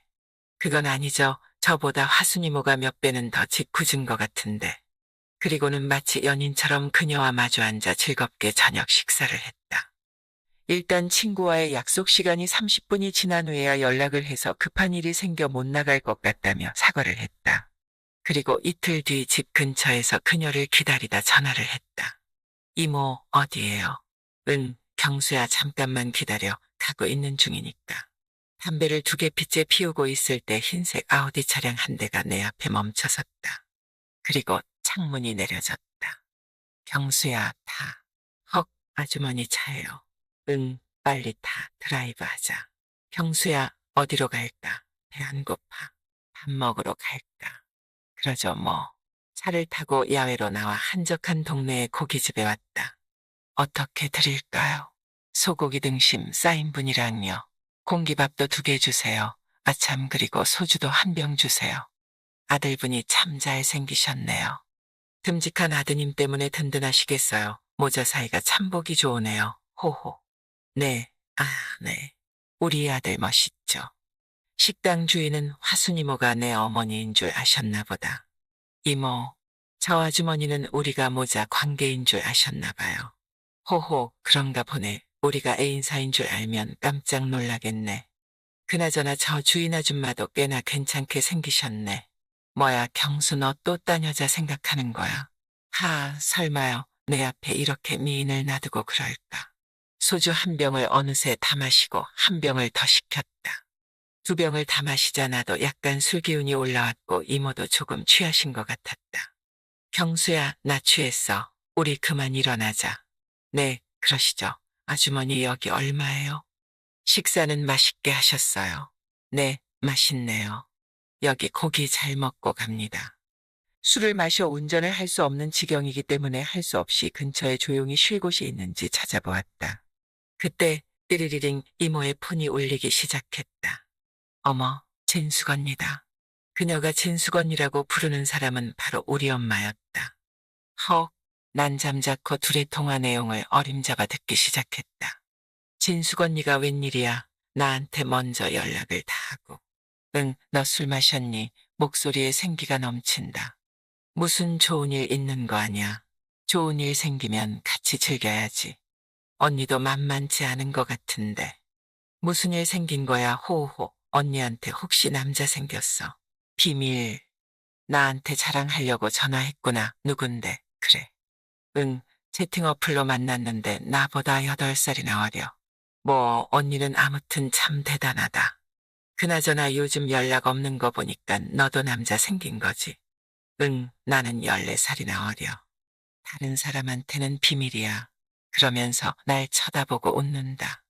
그건 아니죠. 저보다 화순이모가 몇 배는 더 짓궂은 것 같은데. 그리고는 마치 연인처럼 그녀와 마주 앉아 즐겁게 저녁 식사를 했다. 일단 친구와의 약속 시간이 30분이 지난 후에야 연락을 해서 급한 일이 생겨 못 나갈 것 같다며 사과를 했다. 그리고 이틀 뒤 집 근처에서 그녀를 기다리다 전화를 했다. 이모, 어디에요? 응, 경수야, 잠깐만 기다려. 가고 있는 중이니까. 담배를 2개 빚째 피우고 있을 때 흰색 아우디 차량 한 대가 내 앞에 멈춰섰다. 그리고 창문이 내려졌다. 경수야, 타. 헉, 아주머니 차예요. 응, 빨리 타. 드라이브 하자. 경수야, 어디로 갈까? 배 안 고파. 밥 먹으러 갈까? 그러죠 뭐. 차를 타고 야외로 나와 한적한 동네의 고깃집에 왔다. 어떻게 드릴까요? 소고기 등심, 사인분이랑요. 공기밥도 2개 주세요. 아참, 그리고 소주도 1병 주세요. 아들분이 참 잘생기셨네요. 듬직한 아드님 때문에 든든하시겠어요. 모자 사이가 참 보기 좋으네요. 호호. 네, 네. 우리 아들 멋있죠. 식당 주인은 화순이모가 내 어머니인 줄 아셨나 보다. 이모, 저 아주머니는 우리가 모자 관계인 줄 아셨나 봐요. 호호, 그런가 보네. 우리가 애인 사이인 줄 알면 깜짝 놀라겠네. 그나저나 저 주인 아줌마도 꽤나 괜찮게 생기셨네. 뭐야, 경수, 너 또 딴 여자 생각하는 거야? 설마요. 내 앞에 이렇게 미인을 놔두고 그럴까. 소주 1병을 어느새 다 마시고 1병을 더 시켰다. 2병을 다 마시자 나도 약간 술 기운이 올라왔고 이모도 조금 취하신 것 같았다. 경수야, 나 취했어. 우리 그만 일어나자. 네, 그러시죠. 아주머니, 여기 얼마예요? 식사는 맛있게 하셨어요. 네, 맛있네요. 여기 고기 잘 먹고 갑니다. 술을 마셔 운전을 할 수 없는 지경이기 때문에 할 수 없이 근처에 조용히 쉴 곳이 있는지 찾아보았다. 그때 띠리리링 이모의 폰이 울리기 시작했다. 어머, 진수건이다. 그녀가 진수건이라고 부르는 사람은 바로 우리 엄마였다. 헉, 난 잠자코 둘의 통화 내용을 어림잡아 듣기 시작했다. 진수건이가 웬일이야. 나한테 먼저 연락을 다 하고. 응, 너 술 마셨니? 목소리에 생기가 넘친다. 무슨 좋은 일 있는 거 아냐? 좋은 일 생기면 같이 즐겨야지. 언니도 만만치 않은 것 같은데. 무슨 일 생긴 거야, 호호. 언니한테 혹시 남자 생겼어? 비밀. 나한테 자랑하려고 전화했구나. 누군데? 그래. 응, 채팅 어플로 만났는데 나보다 8살이나 어려. 뭐, 언니는 아무튼 참 대단하다. 그나저나 요즘 연락 없는 거 보니까 너도 남자 생긴 거지. 응, 나는 14살이나 어려. 다른 사람한테는 비밀이야. 그러면서 날 쳐다보고 웃는다.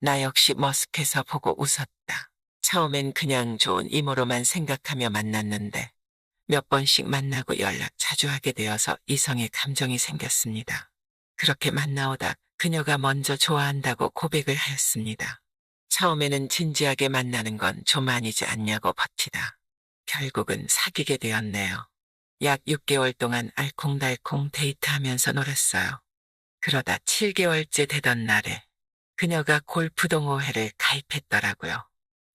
나 역시 머쓱해서 보고 웃었다. 처음엔 그냥 좋은 이모로만 생각하며 만났는데 몇 번씩 만나고 연락 자주 하게 되어서 이성의 감정이 생겼습니다. 그렇게 만나오다 그녀가 먼저 좋아한다고 고백을 하였습니다. 처음에는 진지하게 만나는 건 좀 아니지 않냐고 버티다. 결국은 사귀게 되었네요. 약 6개월 동안 알콩달콩 데이트하면서 놀았어요. 그러다 7개월째 되던 날에 그녀가 골프 동호회를 가입했더라고요.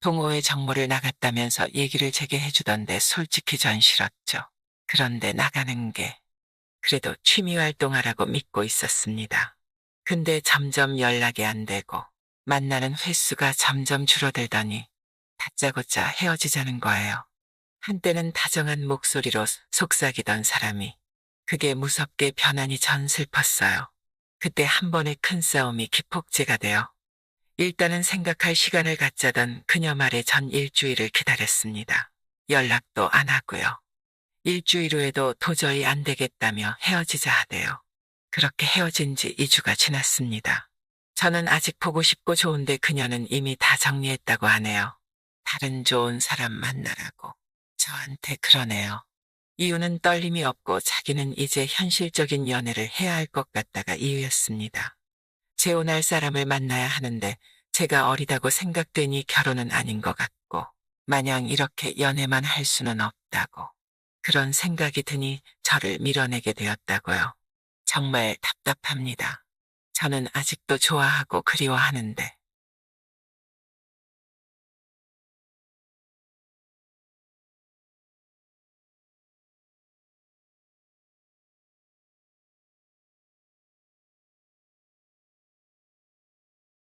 동호회 정모를 나갔다면서 얘기를 제게 해주던데 솔직히 전 싫었죠. 그런데 나가는 게 그래도 취미 활동하라고 믿고 있었습니다. 근데 점점 연락이 안 되고 만나는 횟수가 점점 줄어들더니 다짜고짜 헤어지자는 거예요. 한때는 다정한 목소리로 속삭이던 사람이 그게 무섭게 변하니 전 슬펐어요. 그때 한 번의 큰 싸움이 기폭제가 되어 일단은 생각할 시간을 갖자던 그녀 말에 전 일주일을 기다렸습니다. 연락도 안 하고요. 일주일 후에도 도저히 안 되겠다며 헤어지자 하대요. 그렇게 헤어진 지 2주가 지났습니다. 저는 아직 보고 싶고 좋은데 그녀는 이미 다 정리했다고 하네요. 다른 좋은 사람 만나라고. 저한테 그러네요. 이유는 떨림이 없고 자기는 이제 현실적인 연애를 해야 할 것 같다가 이유였습니다. 재혼할 사람을 만나야 하는데 제가 어리다고 생각되니 결혼은 아닌 것 같고, 마냥 이렇게 연애만 할 수는 없다고. 그런 생각이 드니 저를 밀어내게 되었다고요. 정말 답답합니다. 저는 아직도 좋아하고 그리워하는데